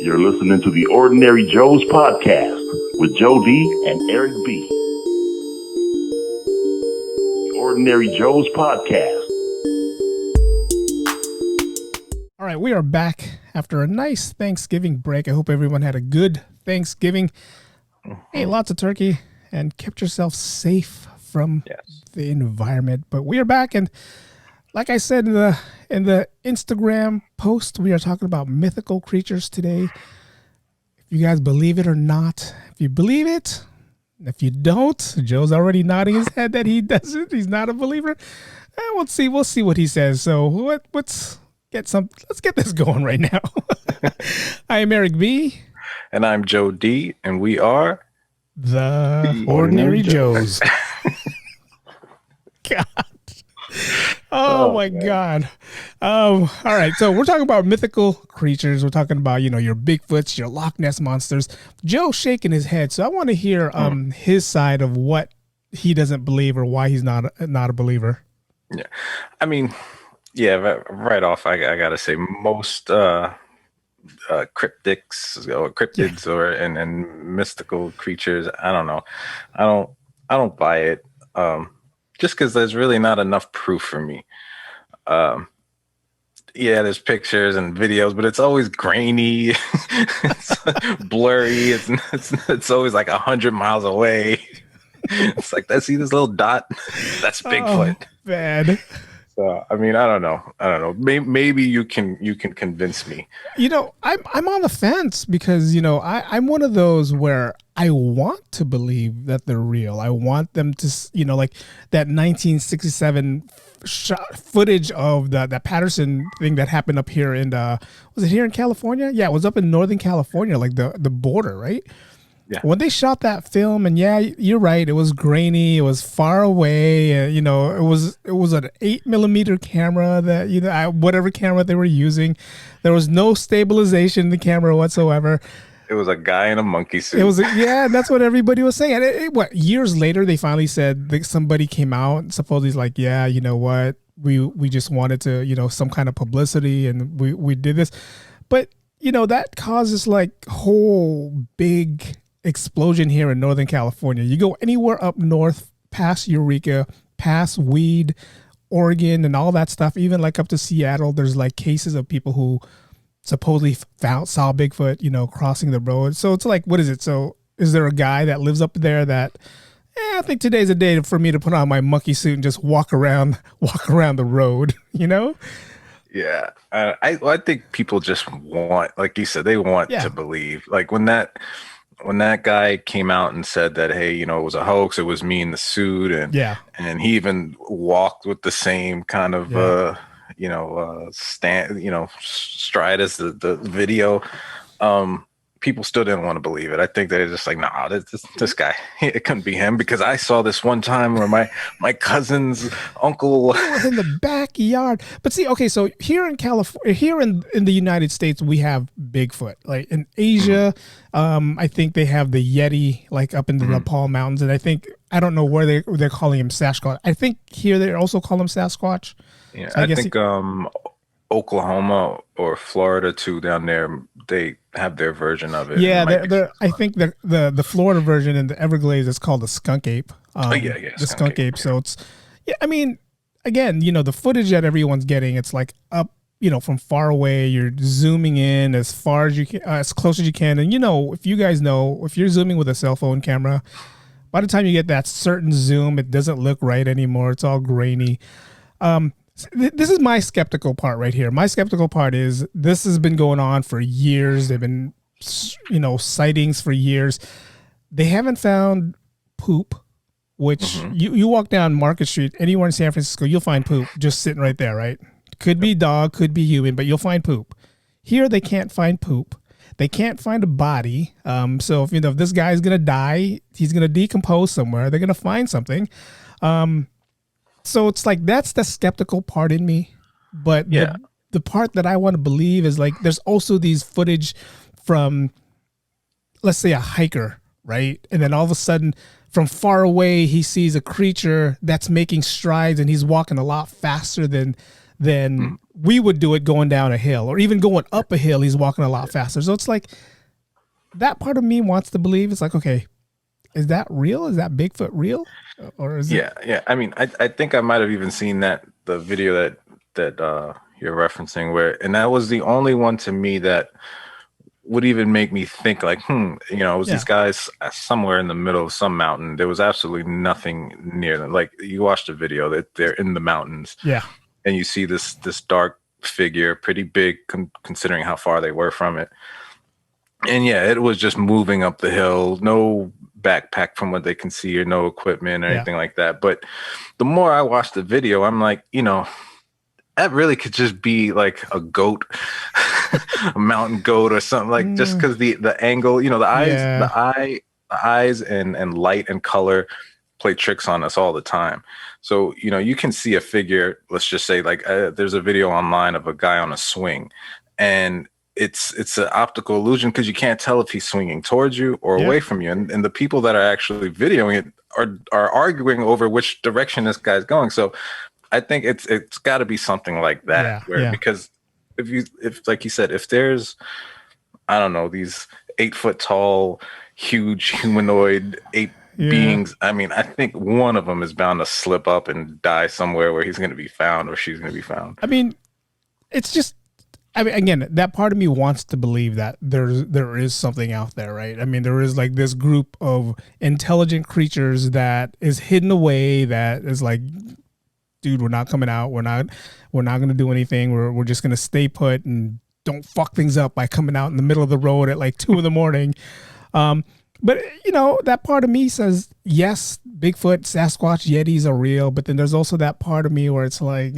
You're listening to the Ordinary Joe's podcast with Joe D and Eric B. The Ordinary Joe's podcast. All right, we are back after a nice Thanksgiving break. I hope everyone had a good Thanksgiving, ate lots of turkey, and kept yourself safe from the environment. But we are back, and like I said in the Instagram post, we are talking about mythical creatures today. If you guys believe it or not, if you believe it, if you don't, Joe's already nodding his head that he doesn't. He's not a believer. We'll see what he says. So let's get this going right now. I am Eric B. And I'm Joe D. And we are the Ordinary Joes. God. Oh my man. God. All right. So we're talking about mythical creatures. We're talking about, your Bigfoots, your Loch Ness monsters. Joe's shaking his head. So I want to hear his side of what he doesn't believe or why he's not a believer. Yeah. I mean, right off, I got to say most cryptids and mystical creatures, I don't know. I don't buy it. Just because there's really not enough proof for me. There's pictures and videos, but it's always grainy, it's blurry. It's always like 100 miles away. It's like, see this little dot? That's Bigfoot. Oh, bad. So I mean, I don't know. Maybe you can convince me. I'm on the fence because I'm one of those where I want to believe that they're real. I want them to, like that 1967 footage of that Patterson thing that happened up here in was it here in California? Yeah, it was up in Northern California, like the border, right? Yeah. When they shot that film, and you're right, it was grainy, it was far away, it was an 8mm camera that whatever camera they were using, there was no stabilization in the camera whatsoever. It was a guy in a monkey suit. It was that's what everybody was saying. And years later they finally said that somebody came out and supposedly like, you know what, we just wanted to, some kind of publicity and we did this, but that causes like whole big explosion here in Northern California. You go anywhere up north past Eureka, past Weed, Oregon, and all that stuff, even like up to Seattle, there's like cases of people who supposedly saw Bigfoot, crossing the road. So it's like, what is it? So is there a guy that lives up there that, I think today's a day for me to put on my monkey suit and just walk around the road, Yeah. I think people just want, like you said, they want to believe. Like when that guy came out and said that, hey, it was a hoax, it was me in the suit, and he even walked with the same kind of stride as the video, people still didn't want to believe it. I think they're just like, nah, this guy, it couldn't be him, because I saw this one time where my cousin's uncle was in the backyard. But see, okay, so here in California, here in the United States, we have Bigfoot. Like in Asia, I think they have the Yeti, like up in the Nepal mountains, and I don't know where they're calling him Sasquatch. I think here they also call him Sasquatch. Yeah, so I think Oklahoma or Florida too, down there, they have their version of it. Yeah, I think the Florida version in the Everglades is called the skunk ape. The skunk ape. So it's, I mean, again, the footage that everyone's getting, it's like up, from far away. You're zooming in as far as you can, as close as you can, and if you guys know, if you're zooming with a cell phone camera, by the time you get that certain zoom, it doesn't look right anymore. It's all grainy. This is my skeptical part right here. My skeptical part is this has been going on for years. They've been, sightings for years. They haven't found poop, which you walk down Market Street, anywhere in San Francisco, you'll find poop just sitting right there, right? Could be dog, could be human, but you'll find poop. Here, they can't find poop. They can't find a body. So if this guy's going to die, he's going to decompose somewhere. They're going to find something. So it's like, that's the skeptical part in me. But the part that I want to believe is like, there's also these footage from, let's say, a hiker, right? And then all of a sudden, from far away, he sees a creature that's making strides and he's walking a lot faster than than we would do it going down a hill, or even going up a hill. He's walking a lot faster. So it's like that part of me wants to believe. It's like, okay, is that real? Is that Bigfoot real? Or is it? Yeah. I mean, I think I might have even seen the video that you're referencing and that was the only one to me that would even make me think like, it was these guys somewhere in the middle of some mountain. There was absolutely nothing near them. Like, you watch the video that they're in the mountains. Yeah. And you see this dark figure, pretty big considering how far they were from it. And yeah, it was just moving up the hill, no backpack from what they can see, or no equipment or anything like that. But the more I watched the video, I'm like, that really could just be like a goat, a mountain goat or something, like just because the angle, the eyes and light and color play tricks on us all the time. So, you can see a figure, let's just say like there's a video online of a guy on a swing, and it's an optical illusion because you can't tell if he's swinging towards you or away from you. And the people that are actually videoing it are arguing over which direction this guy's going. So I think it's got to be something like that, because if like you said, if there's, I don't know, these 8 foot tall, huge humanoid ape beings, I mean, I think one of them is bound to slip up and die somewhere where he's going to be found or she's going to be found. I mean, it's just, again, that part of me wants to believe that there is something out there, right? I mean, there is like this group of intelligent creatures that is hidden away, that is like, dude, we're not coming out. We're not going to do anything. We're just going to stay put and don't fuck things up by coming out in the middle of the road at like 2 a.m. But that part of me says, yes, Bigfoot, Sasquatch, Yetis are real. But then there's also that part of me where it's like,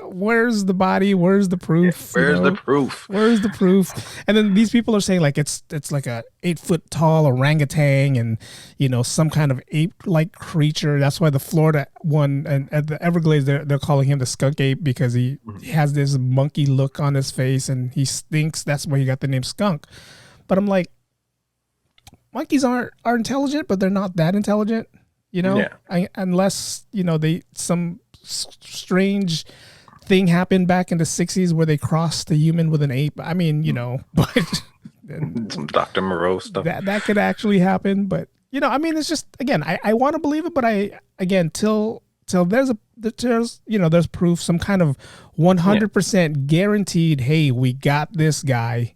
where's the body? Where's the proof? Where's the proof? Where's the proof? And then these people are saying like it's like a 8 foot tall orangutan and some kind of ape like creature. That's why the Florida one and at the Everglades they're calling him the skunk ape, because he has this monkey look on his face and he stinks. That's why he got the name skunk. But I'm like, monkeys are intelligent, but they're not that intelligent, unless they some strange thing happened back in the 60s where they crossed the human with an ape. I mean, but some Dr. Moreau stuff that could actually happen. But it's just, again, I want to believe it, but till there's proof, some kind of 100% guaranteed, hey, we got this guy.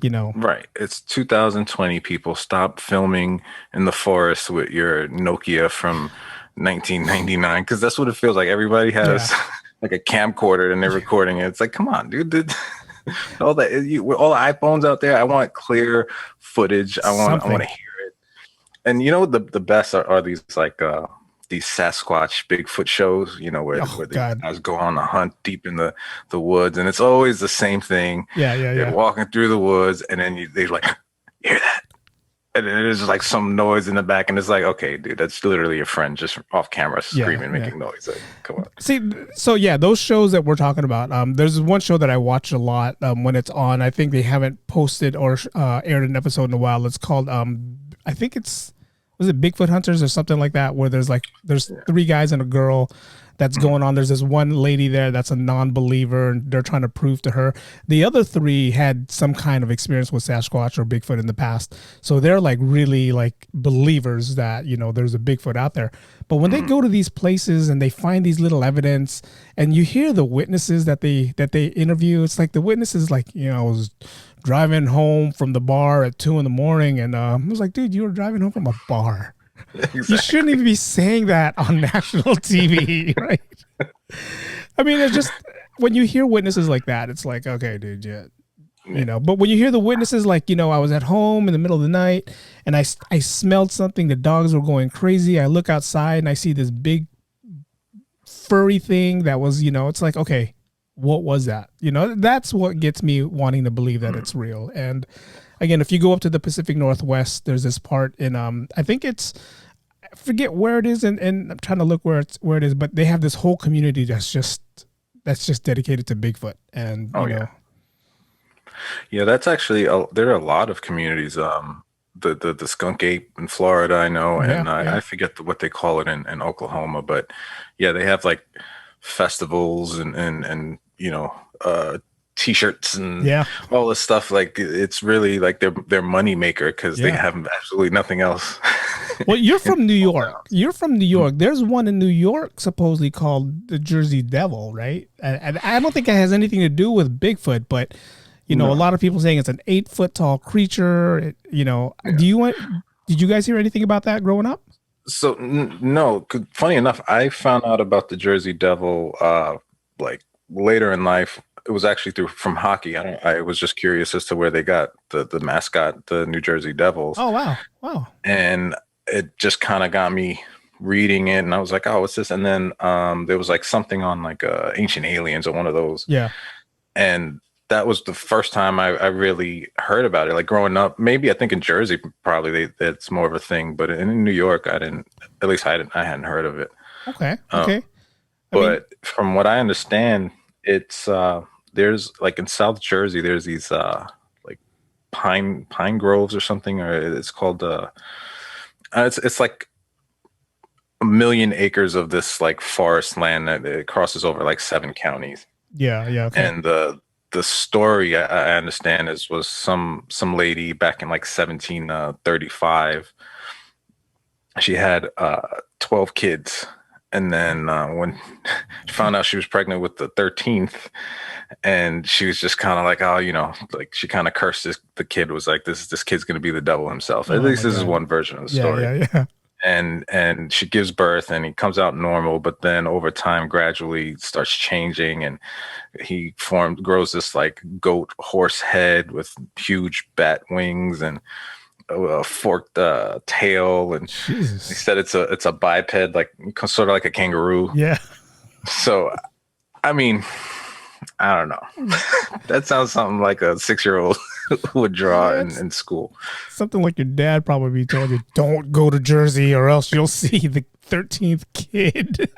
Right. It's 2020, people. Stop filming in the forest with your Nokia from 1999, because that's what it feels like. Everybody has like a camcorder and they're recording it. It's like, come on, dude. All the iPhones out there, I want clear footage. I want to hear it. And the best are these like these Sasquatch Bigfoot shows, where they guys go on a hunt deep in the woods, and it's always the same thing. They're walking through the woods, and then they're like, hear that? And then there's like some noise in the back, and it's like, okay, dude, that's literally your friend just off camera screaming, making noise. Like, come on. See, so those shows that we're talking about, there's one show that I watch a lot when it's on. I think they haven't posted or aired an episode in a while. It's called, I think was it Bigfoot Hunters or something like that, where there's 3 guys and a girl that's going on. There's this one lady there that's a non-believer, and they're trying to prove to her. The other 3 had some kind of experience with Sasquatch or Bigfoot in the past. So they're like really like believers that, there's a Bigfoot out there. But when they go to these places and they find these little evidence, and you hear the witnesses that they interview, it's like the witnesses like, I was driving home from the bar at 2 a.m. and I was like, dude, you were driving home from a bar. Exactly. You shouldn't even be saying that on national TV, right? I mean, it's just, when you hear witnesses like that, it's like, okay, dude, but when you hear the witnesses like, I was at home in the middle of the night and I smelled something, the dogs were going crazy. I look outside and I see this big furry thing that was, it's like, okay, what was that? That's what gets me wanting to believe that it's real. And again, if you go up to the Pacific Northwest, there's this part in, I think I forget where it is, and I'm trying to look where it is, but they have this whole community that's just dedicated to Bigfoot. And that's actually there are a lot of communities. The skunk ape in Florida, I know, and I forget what they call it in Oklahoma, but they have like festivals and t-shirts and yeah, all this stuff. Like it's really like their money maker because they yeah. have absolutely nothing else. Well, you're from New York. You're from New York. There's one in New York supposedly called the Jersey Devil, right? And I don't think it has anything to do with Bigfoot, but a lot of people saying it's an 8-foot tall creature. Yeah. Did you guys hear anything about that growing up? So no, funny enough, I found out about the Jersey Devil like later in life. It was actually from hockey. I was just curious as to where they got the mascot, the New Jersey Devils. Oh wow! And it just kind of got me reading it, and I was like, oh, what's this? And then there was like something on like Ancient Aliens or one of those. Yeah. And that was the first time I really heard about it. Like growing up, maybe I think in Jersey probably that's more of a thing, but in New York, I hadn't heard of it. Okay. But from what I understand, it's there's like in South Jersey, there's these like pine groves or something, or it's called it's like 1 million acres of this like forest land that it crosses over like 7 counties. Yeah. Okay. And the story I understand was some lady back in like 1735. She had 12 kids, and then when she found out she was pregnant with the 13th, and she was just kind of like, oh, like she kind of cursed the kid, was like, this kid's gonna be the devil himself. At least this is one version of the story. Yeah. And she gives birth, and he comes out normal, but then over time gradually starts changing, and he grows this like goat horse head with huge bat wings and a forked tail, and Jesus. he said it's a biped, like sort of like a kangaroo. Yeah. So I mean, I don't know. That sounds something like a 6-year-old would draw in school. Something like your dad probably told you, don't go to Jersey or else you'll see the 13th kid.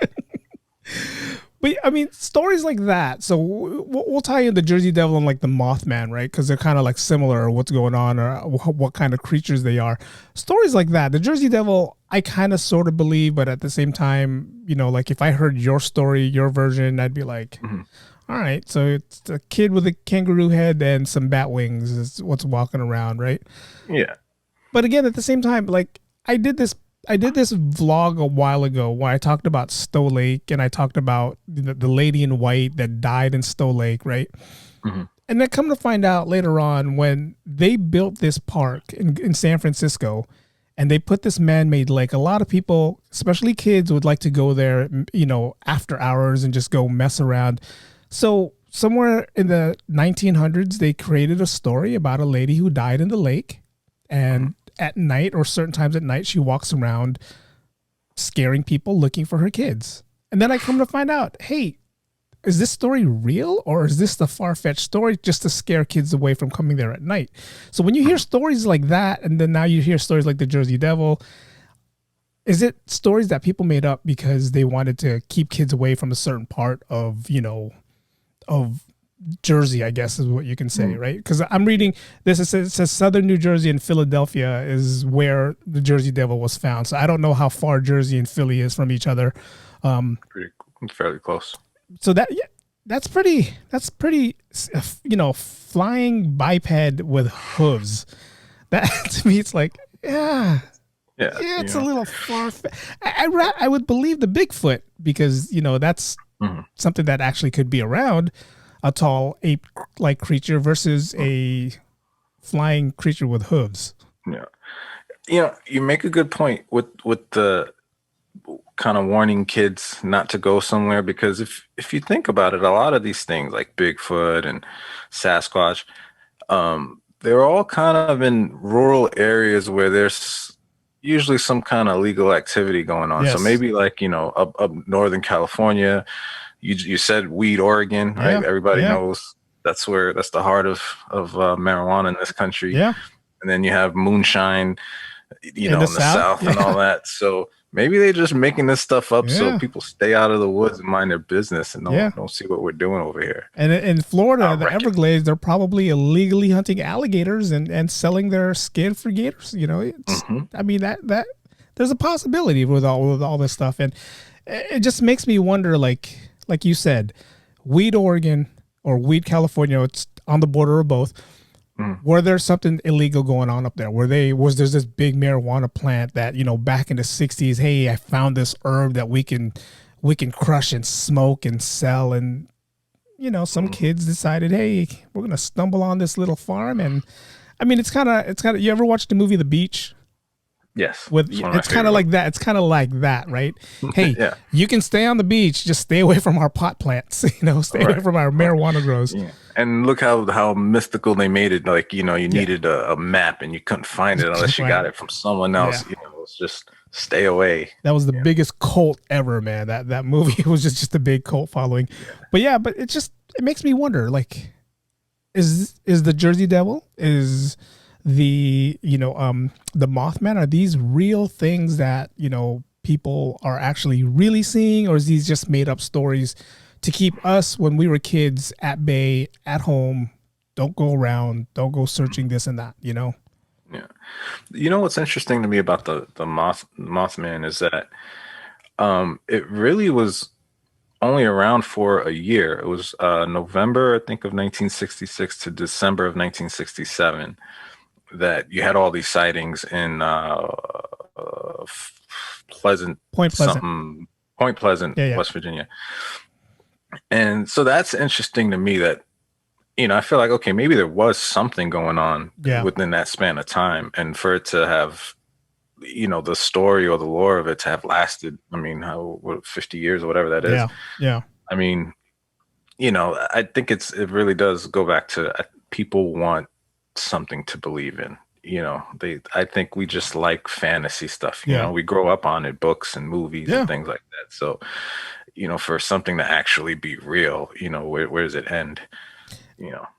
But I mean, stories like that. So we'll tie in the Jersey Devil and like the Mothman, right? Because they're kind of like similar, or what's going on, or what kind of creatures they are. Stories like that. The Jersey Devil, I kind of sort of believe, but at the same time, like if I heard your story, your version, I'd be like, all right, so it's a kid with a kangaroo head and some bat wings is what's walking around, right? Yeah. But again, at the same time, like I did this vlog a while ago where I talked about Stowe Lake, and I talked about the lady in white that died in Stowe Lake, right? Mm-hmm. And then come to find out later on, when they built this park in San Francisco and they put this man-made lake, a lot of people, especially kids, would like to go there, after hours and just go mess around. So somewhere in the 1900s, they created a story about a lady who died in the lake, and at night, or certain times at night, she walks around scaring people looking for her kids. And then I come to find out, hey, is this story real, or is this the far-fetched story just to scare kids away from coming there at night? So when you hear stories like that, and then now you hear stories like the Jersey Devil, is it stories that people made up because they wanted to keep kids away from a certain part of, of Jersey, I guess is what you can say, right? Because I'm reading this, it says Southern New Jersey and Philadelphia is where the Jersey Devil was found. So I don't know how far Jersey and Philly is from each other. Fairly close. So that's pretty, flying biped with hooves. That to me, it's like, it's a little far. I would believe the Bigfoot because, that's something that actually could be around. A tall ape-like creature versus a flying creature with hooves. Yeah. You make a good point with the kind of warning kids not to go somewhere, because if you think about it, a lot of these things like Bigfoot and Sasquatch, they're all kind of in rural areas where there's usually some kind of legal activity going on. Yes. So maybe like, up Northern California, you said Weed, Oregon, right? Everybody knows that's the heart of marijuana in this country. Yeah. And then you have moonshine, in the South and all that. So maybe they're just making this stuff up so people stay out of the woods and mind their business and don't see what we're doing over here. And in Florida, the Everglades, they're probably illegally hunting alligators and selling their skin for gators. I mean, that there's a possibility with all this stuff. And it just makes me wonder, like like you said, weed Oregon or weed California, it's on the border of both. Were there something illegal going on up there? Was there this big marijuana plant that, back in the 60s, hey, I found this herb that we can crush and smoke and sell, and some kids decided, hey, we're gonna stumble on this little farm. And I mean, it's kind of you ever watched the movie The Beach? Yes. It's kind of like that. It's kind of like that, right? Hey, you can stay on the beach, just stay away from our pot plants, stay away from our marijuana grows. Yeah. And look how mystical they made it. Like, you needed a map and you couldn't find it unless you got it from someone else. Yeah. It's just stay away. That was the biggest cult ever, man. That movie was just a big cult following. Yeah. But it makes me wonder, like, is the Jersey Devil, is the Mothman, are these real things that people are actually really seeing, or is these just made up stories to keep us, when we were kids, at bay, at home? Don't go around, don't go searching this and that. Yeah. What's interesting to me about the Mothman is that it really was only around for a year. It was November, I think, of 1966 to December of 1967 that you had all these sightings in Point Pleasant, West Virginia. And so that's interesting to me that, I feel like, okay, maybe there was something going on within that span of time. And for it to have, the story or the lore of it to have lasted, 50 years or whatever that is. Yeah. I mean, I think it really does go back to people want something to believe in. I think we just like fantasy stuff. We grow up on it, books and movies and things like that. So, for something to actually be real, where does it end?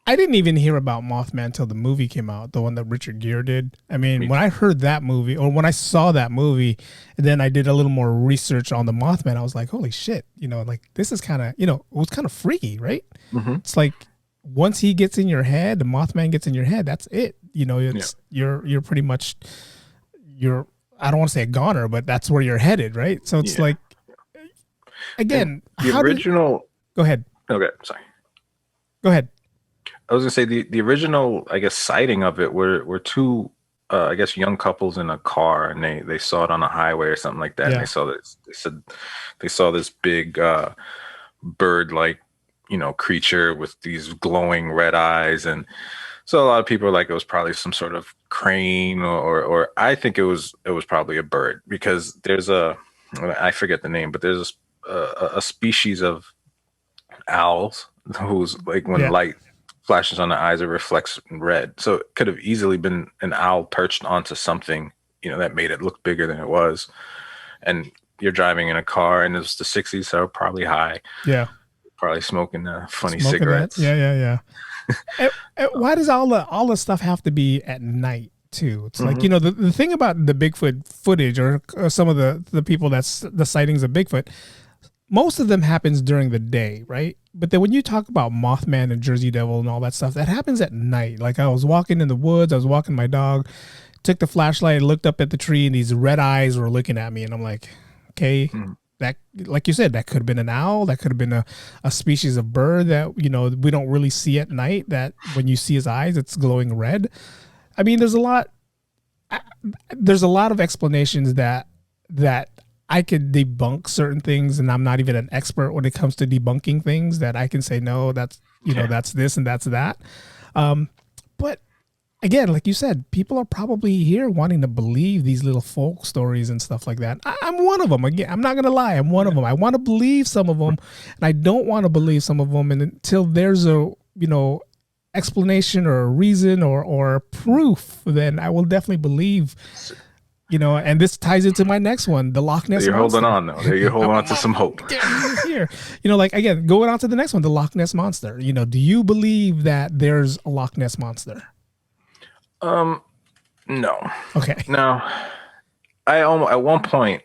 I didn't even hear about Mothman until the movie came out, the one that Richard Gere did. I mean, when I heard that movie, or when I saw that movie, and then I did a little more research on the Mothman, I was like, holy shit, like, this is kind of, it was kind of freaky, right? Mm-hmm. It's like, once he gets in your head, the Mothman gets in your head, that's it. You're pretty much, I don't want to say a goner, but that's where you're headed, right? So it's like, again, the original. Go ahead. Okay, sorry. Go ahead. I was gonna say the original, I guess, sighting of it were two, I guess, young couples in a car, and they saw it on a highway or something like that. And they saw this. They said they saw this big bird-like, creature with these glowing red eyes, and so a lot of people are like, it was probably some sort of crane, or I think it was probably a bird, because there's I forget the name, but there's a species of owls who's like, when light flashes on the eyes, it reflects red. So it could have easily been an owl perched onto something, that made it look bigger than it was. And you're driving in a car, and it was the 60s, so probably high. Yeah. Probably smoking funny cigarettes. That? Yeah. and why does all the stuff have to be at night too? It's like, the thing about the Bigfoot footage, or some of the people that's the sightings of Bigfoot, most of them happens during the day, right? But then when you talk about Mothman and Jersey Devil and all that stuff, that happens at night. Like, I was walking in the woods, I was walking my dog, took the flashlight, looked up at the tree, and these red eyes were looking at me, and I'm like, okay, that, like you said, that could have been an owl, that could have been a species of bird that, we don't really see at night, that when you see his eyes, it's glowing red. I mean, there's a lot of explanations that I could debunk certain things, and I'm not even an expert when it comes to debunking things, that I can say, no, that's, that's this and that's that. But again, like you said, people are probably here wanting to believe these little folk stories and stuff like that. I'm one of them. Again, I'm not going to lie. I'm one of them. I want to believe some of them, and I don't want to believe some of them. And until there's a, explanation or a reason or proof, then I will definitely believe. And this ties into my next one, the Loch Ness You're Monster. holding on, though. You're holding on to some hope. Here, like, again, going on to the next one, the Loch Ness Monster. Do you believe that there's a Loch Ness Monster? No. Okay. No. At one point,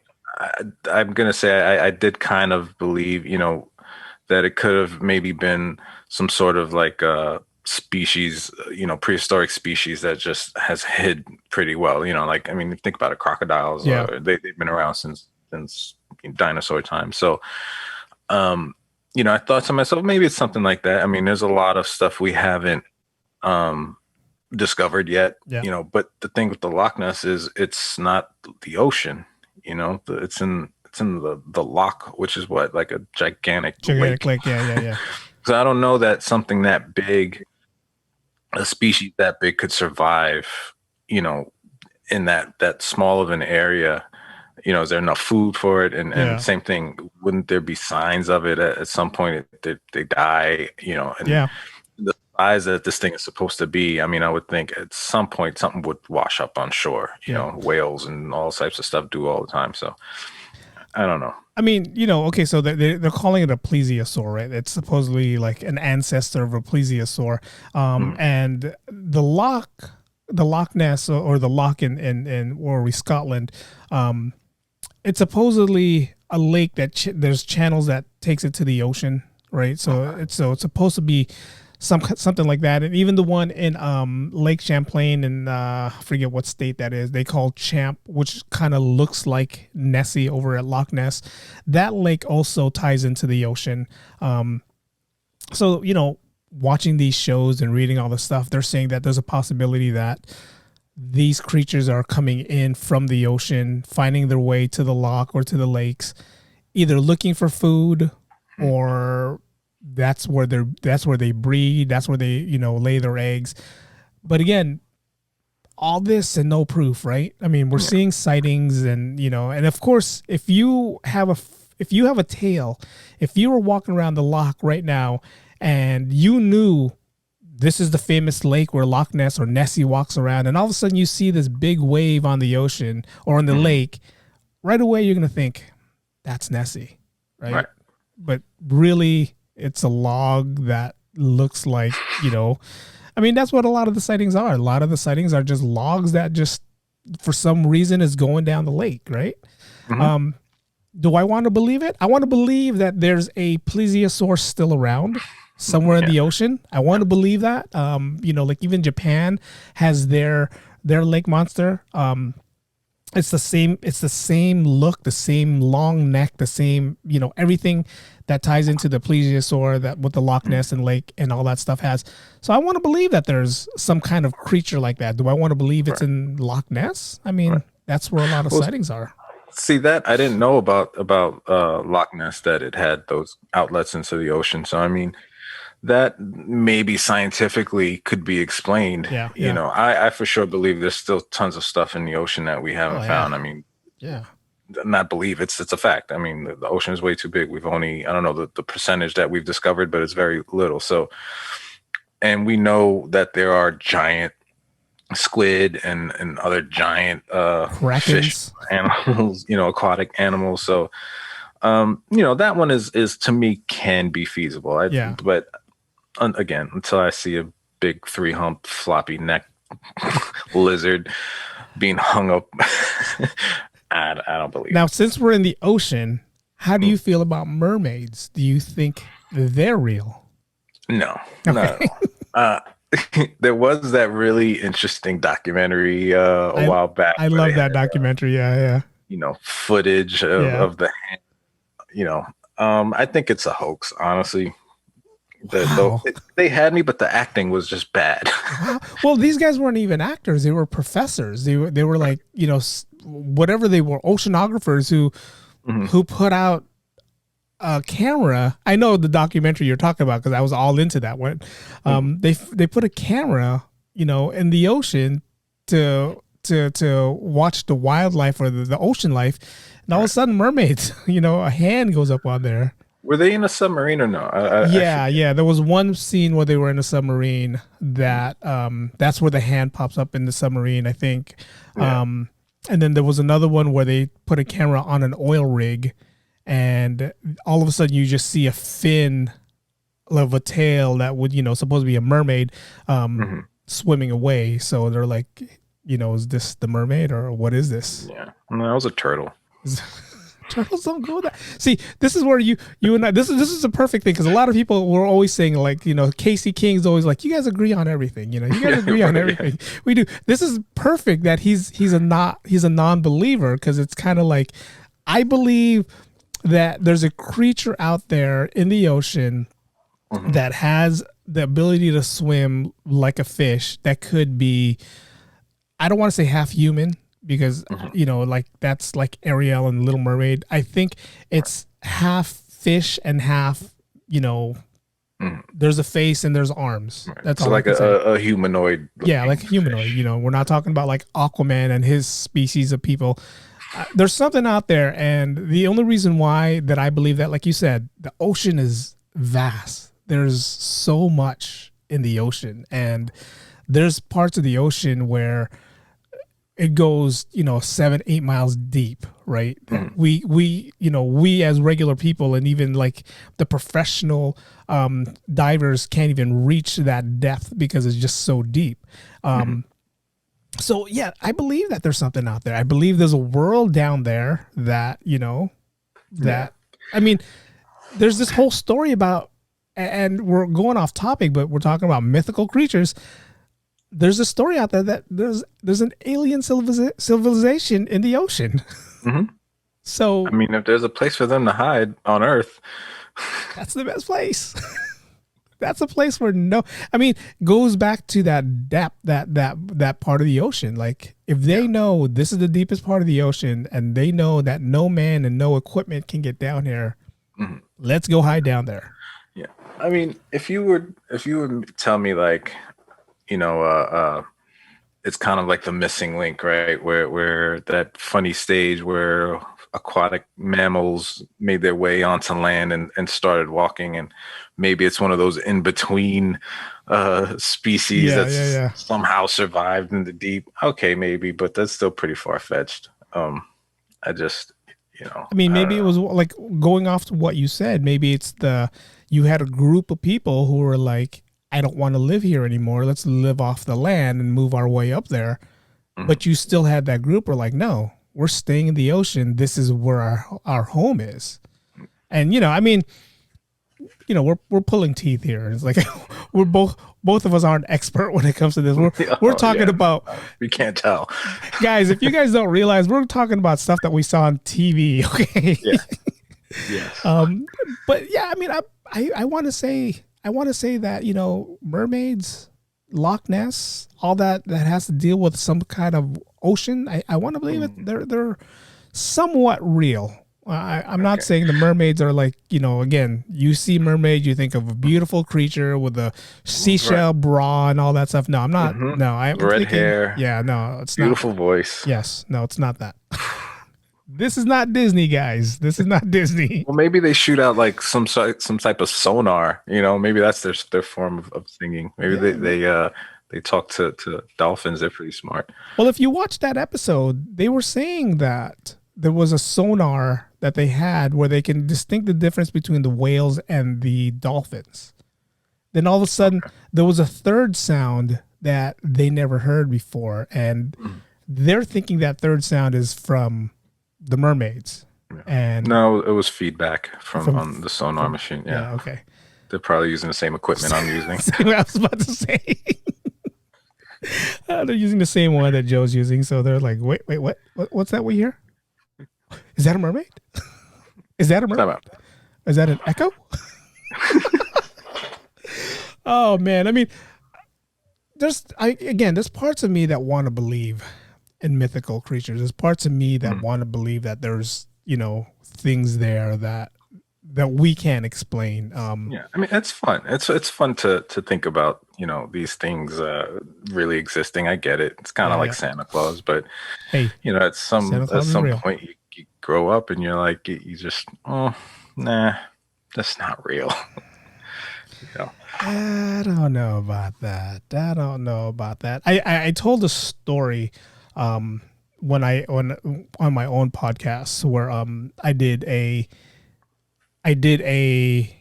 I'm gonna say I did kind of believe, that it could have maybe been some sort of like species, prehistoric species that just has hid pretty well. Like, think about it, crocodiles. They've been around since dinosaur time. So, I thought to myself, maybe it's something like that. I mean, there's a lot of stuff we haven't discovered yet, but the thing with the Loch Ness is it's not the ocean, it's in the loch, which is what, like a gigantic lake. Yeah. So I don't know that something that big, a species that big, could survive, in that small of an area. Is there enough food for it? And same thing, wouldn't there be signs of it at some point that they die? And the size that this thing is supposed to be, I mean, I would think at some point something would wash up on shore. Whales and all types of stuff do all the time. So I don't know. I mean, okay, so they're calling it a plesiosaur, right? It's supposedly like an ancestor of a plesiosaur. And the Loch Ness, or the Loch in Scotland, it's supposedly a lake that there's channels that takes it to the ocean, right? So it's supposed to be something like that. And even the one in Lake Champlain, and I forget what state that is, they call Champ, which kind of looks like Nessie over at Loch Ness. That lake also ties into the ocean. So watching these shows and reading all the stuff, they're saying that there's a possibility that these creatures are coming in from the ocean, finding their way to the loch or to the lakes, either looking for food, or that's where they breed, that's where they lay their eggs. But again, all this and no proof, right? I mean, we're seeing sightings, and and of course, if you have a tale, if you were walking around the loch right now and you knew this is the famous lake where Loch Ness or Nessie walks around, and all of a sudden you see this big wave on the ocean or on the lake, right away you're going to think that's Nessie, right? But really, it's a log that looks like, I mean, that's what a lot of the sightings are. A lot of the sightings are just logs that just, for some reason, is going down the lake, right? Do I want to believe it? I want to believe that there's a plesiosaur still around somewhere in the ocean. I want to believe that. Like even Japan has their lake monster. It's the same look, the same long neck, the same, everything that ties into the plesiosaur that what the Loch Ness and lake and all that stuff has. So I want to believe that there's some kind of creature like that. Do I want to believe it's in Loch Ness? I mean, that's where a lot of sightings are. See, that I didn't know about Loch Ness, that it had those outlets into the ocean. So I mean, that maybe scientifically could be explained. I for sure believe there's still tons of stuff in the ocean that we haven't found. I mean, not believe, it's a fact. I mean, the ocean is way too big. We've only, I don't know the percentage that we've discovered, but it's very little. So, and we know that there are giant squid and other giant fish animals, aquatic animals. So, that one is to me can be feasible. But again, until I see a big 3-hump floppy neck lizard being hung up, I don't believe it. Now, since we're in the ocean, how do you feel about mermaids? Do you think they're real? No, okay. No. There was that really interesting documentary a while back. I love that documentary. Yeah. Footage of the hand. I think it's a hoax, honestly. They had me, but the acting was just bad. Well, these guys weren't even actors; they were professors. They were like whatever they were, oceanographers who put out a camera. I know the documentary you're talking about because I was all into that one. They put a camera, in the ocean to watch the wildlife or the ocean life, and all of a sudden mermaids. A hand goes up on there. Were they in a submarine or no? Yeah. There was one scene where they were in a submarine that that's where the hand pops up in the submarine, I think. And then there was another one where they put a camera on an oil rig, and all of a sudden you just see a fin of a tail that would, supposed to be a mermaid swimming away. So they're like, is this the mermaid or what is this? Yeah, no, that was a turtle. Turtles don't go that. See, this is where you and I. This is a perfect thing because a lot of people were always saying like, Casey King's always like, you guys agree on everything. You guys agree on everything. We do. This is perfect that he's a non-believer because it's kind of like I believe that there's a creature out there in the ocean that has the ability to swim like a fish that could be, I don't want to say half human because, like that's like Ariel and Little Mermaid. I think it's half fish and half, there's a face and there's arms. That's so all like a humanoid. Yeah, like a humanoid. Fish. We're not talking about like Aquaman and his species of people. There's something out there. And the only reason why that I believe that, like you said, the ocean is vast. There's so much in the ocean, and there's parts of the ocean where it goes, 7-8 miles deep, right? We as regular people, and even like the professional divers can't even reach that depth because it's just so deep. So yeah, I believe that there's something out there. I believe there's a world down there that, I mean, there's this whole story about, and we're going off topic, but we're talking about mythical creatures. There's a story out there that there's an alien civilization in the ocean. So, I mean, if there's a place for them to hide on Earth, that's the best place. That's a place where goes back to that depth, that part of the ocean. Like if they know this is the deepest part of the ocean and they know that no man and no equipment can get down here, let's go hide down there. Yeah. I mean, if you would tell me like, it's kind of like the missing link, right? Where that funny stage where aquatic mammals made their way onto land and started walking, and maybe it's one of those in between species that's somehow survived in the deep. Okay, maybe, but that's still pretty far fetched. I just, maybe it was like going off to what you said. Maybe it's you had a group of people who were like, I don't want to live here anymore. Let's live off the land and move our way up there. But you still had that group who were like, no, we're staying in the ocean. This is where our home is. And, we're pulling teeth here. It's like we're both of us aren't expert when it comes to this. We're talking about. We can't tell. Guys, if you guys don't realize, we're talking about stuff that we saw on TV. Okay. Yeah. Yes. But yeah, I want to say that, mermaids, Loch Ness, all that has to deal with some kind of ocean. I want to believe it. They're somewhat real. I'm not saying the mermaids are like, again, you see mermaid, you think of a beautiful creature with a seashell bra and all that stuff. No, I'm not. No, I'm red thinking, hair. Yeah, no, it's beautiful not. Voice. Yes, no, it's not that. This is not Disney, guys. This is not Disney. Well, maybe they shoot out like some type of sonar. Maybe that's their form of singing. Maybe they talk to dolphins. They're pretty smart. Well, if you watch that episode, they were saying that there was a sonar that they had where they can distinct the difference between the whales and the dolphins. Then all of a sudden, there was a third sound that they never heard before, and they're thinking that third sound is from the mermaids. And no, it was feedback from on the sonar machine. Yeah. Okay. They're probably using the same equipment I'm using. I was about to say. They're using the same one that Joe's using, so they're like, wait, what's that we hear? Is that a mermaid? Is that a mermaid? Is that an echo? Oh man, there's parts of me that want to believe in mythical creatures. There's parts of me that want to believe that there's things there that we can't explain. It's fun. It's fun to think about these things really existing. I get it. It's kind of like Santa Claus, but hey, at some point you grow up and you're like you just nah, that's not real. I don't know about that. I told a story when on my own podcast where I did a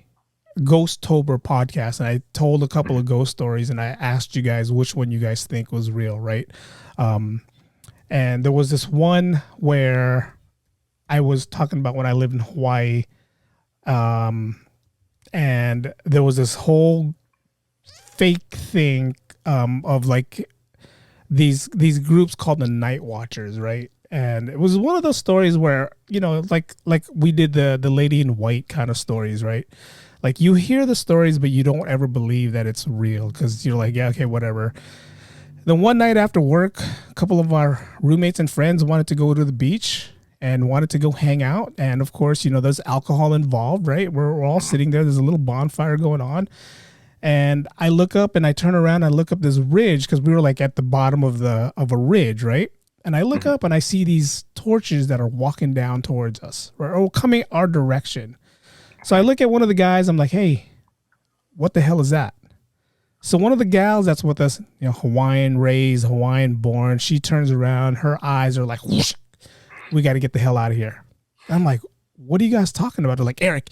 Ghost-tober podcast, and I told a couple of ghost stories, and I asked you guys which one you guys think was real, right? And there was this one where I was talking about when I lived in Hawaii, and there was this whole fake thing of like these groups called the Night Watchers, right? And it was one of those stories where, like we did the lady in white kind of stories, right? Like you hear the stories, but you don't ever believe that it's real because you're like, yeah, okay, whatever. Then one night after work, a couple of our roommates and friends wanted to go to the beach and wanted to go hang out. And of course, there's alcohol involved, right? We're all sitting there. There's a little bonfire going on. And I look up and I turn around, I look up this ridge because we were like at the bottom of a ridge, right? And I look up and I see these torches that are walking down towards us or coming our direction. So I look at one of the guys, I'm like, hey, what the hell is that? So one of the gals that's with us, Hawaiian raised, Hawaiian born, she turns around, her eyes are like, whoosh, we got to get the hell out of here. And I'm like, what are you guys talking about? They're like, Eric,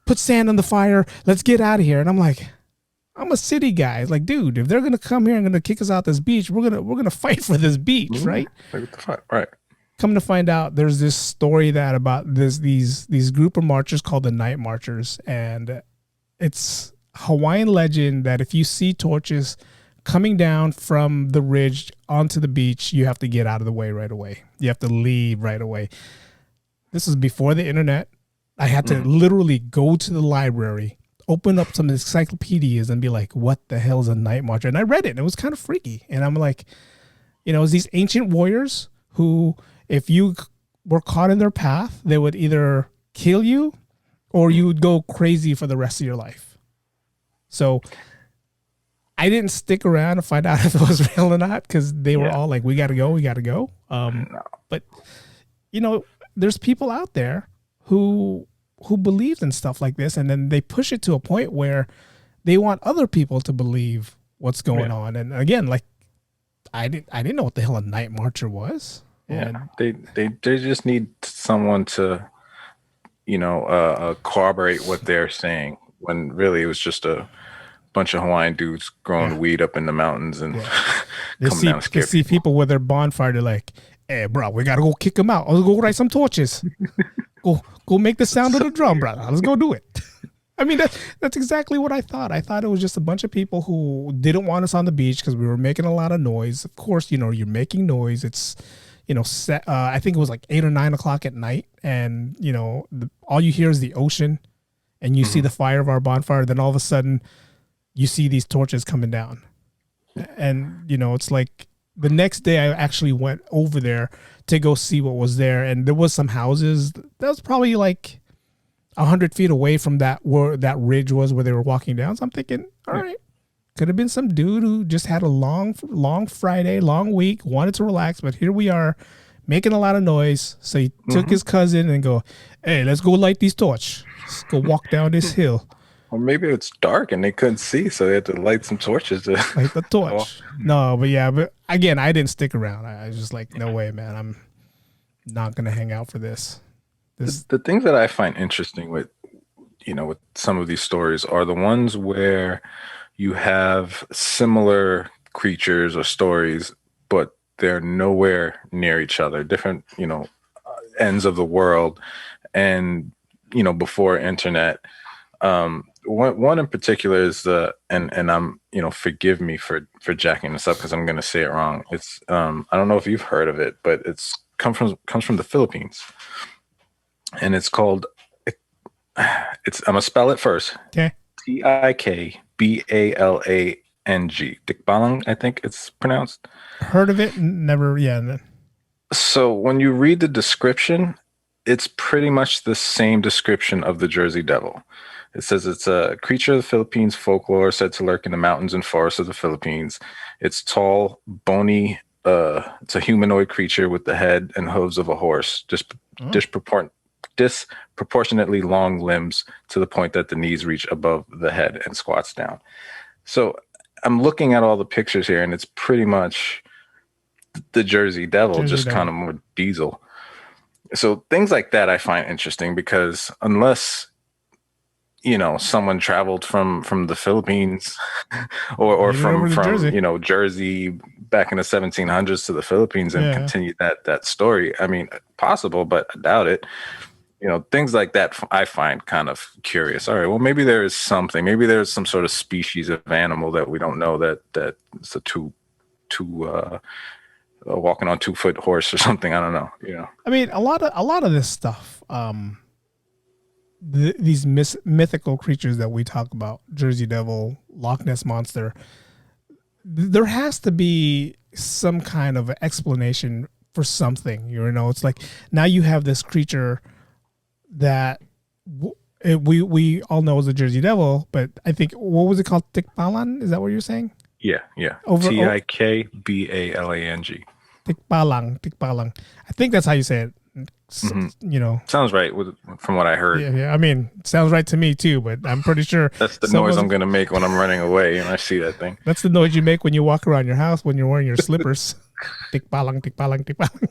put sand on the fire. Let's get out of here. And I'm like, I'm a city guy. It's like, dude, if they're gonna come here and gonna kick us out this beach, we're gonna fight for this beach, right? Like, the fuck? Right. Come to find out, there's this story that about these group of marchers called the Night Marchers, and it's Hawaiian legend that if you see torches coming down from the ridge onto the beach, you have to get out of the way right away. You have to leave right away. This is before the internet. I had to literally go to the library, open up some encyclopedias and be like, what the hell is a night marcher? And I read it and it was kind of freaky. And I'm like, it's these ancient warriors who, if you were caught in their path, they would either kill you or you would go crazy for the rest of your life. So I didn't stick around to find out if it was real or not because they were all like, we got to go. But, there's people out there who believed in stuff like this, and then they push it to a point where they want other people to believe what's going on. And again, like I didn't know what the hell a night marcher was. Yeah, and they just need someone to, corroborate what they're saying. When really it was just a bunch of Hawaiian dudes growing weed up in the mountains and coming down. They see people with their bonfire. They're like, "Hey, bro, we gotta go kick them out. Let's go light some torches." Go make the sound of the drum, brother. Let's go do it. I mean, that's exactly what I thought. I thought it was just a bunch of people who didn't want us on the beach because we were making a lot of noise. Of course, you're making noise. It's, I think it was like 8 or 9 o'clock at night. And, all you hear is the ocean and you see the fire of our bonfire. Then all of a sudden you see these torches coming down. And, it's like the next day I actually went over there to go see what was there. And there was some houses that was probably like 100 feet away from where that ridge was where they were walking down. So I'm thinking, all right, could have been some dude who just had a long Friday, long week, wanted to relax. But here we are making a lot of noise. So he took his cousin and go, hey, let's go light these torches. Let's go walk down this hill. Or maybe it's dark and they couldn't see, so they had to light some torches to light the torch. No, but again, I didn't stick around. I was just like, no way, man. I'm not gonna hang out for this. The things that I find interesting with some of these stories are the ones where you have similar creatures or stories, but they're nowhere near each other, different ends of the world, and before internet. One in particular is and I'm forgive me for jacking this up because I'm gonna say it wrong. It's I don't know if you've heard of it, but it's comes from the Philippines, and it's called I'm gonna spell it first. Okay. Tikbalang. Tikbalang, I think it's pronounced. Heard of it? Never. Yeah. So when you read the description, it's pretty much the same description of the Jersey Devil. It says it's a creature of the Philippines folklore said to lurk in the mountains and forests of the Philippines. It's tall, bony. It's a humanoid creature with the head and hooves of a horse, disproportionately long limbs to the point that the knees reach above the head and squats down. So I'm looking at all the pictures here, and it's pretty much the Jersey Devil, kind of more diesel. So things like that I find interesting because unless someone traveled from the Philippines or from Jersey back in the 1700s to the Philippines and continued that story. I mean, possible, but I doubt it. Things like that I find kind of curious. All right, well, maybe there is something. Maybe there's some sort of species of animal that we don't know that it's a too walking on 2-foot horse or something. I don't know. I mean, a lot of this stuff, these mythical creatures that we talk about, Jersey Devil, Loch Ness Monster, there has to be some kind of explanation for something. It's like now you have this creature that we all know is a Jersey Devil, but I think, what was it called? Tikbalang? Is that what you're saying? Yeah. Tikbalang. Tikbalang. I think that's how you say it. Sounds right from what I heard. Yeah. I mean, it sounds right to me too, but I'm pretty sure that's the noise I'm going to make when I'm running away and I see that thing. That's the noise you make when you walk around your house when you're wearing your slippers. Tikbalang, tikbalang, tikbalang.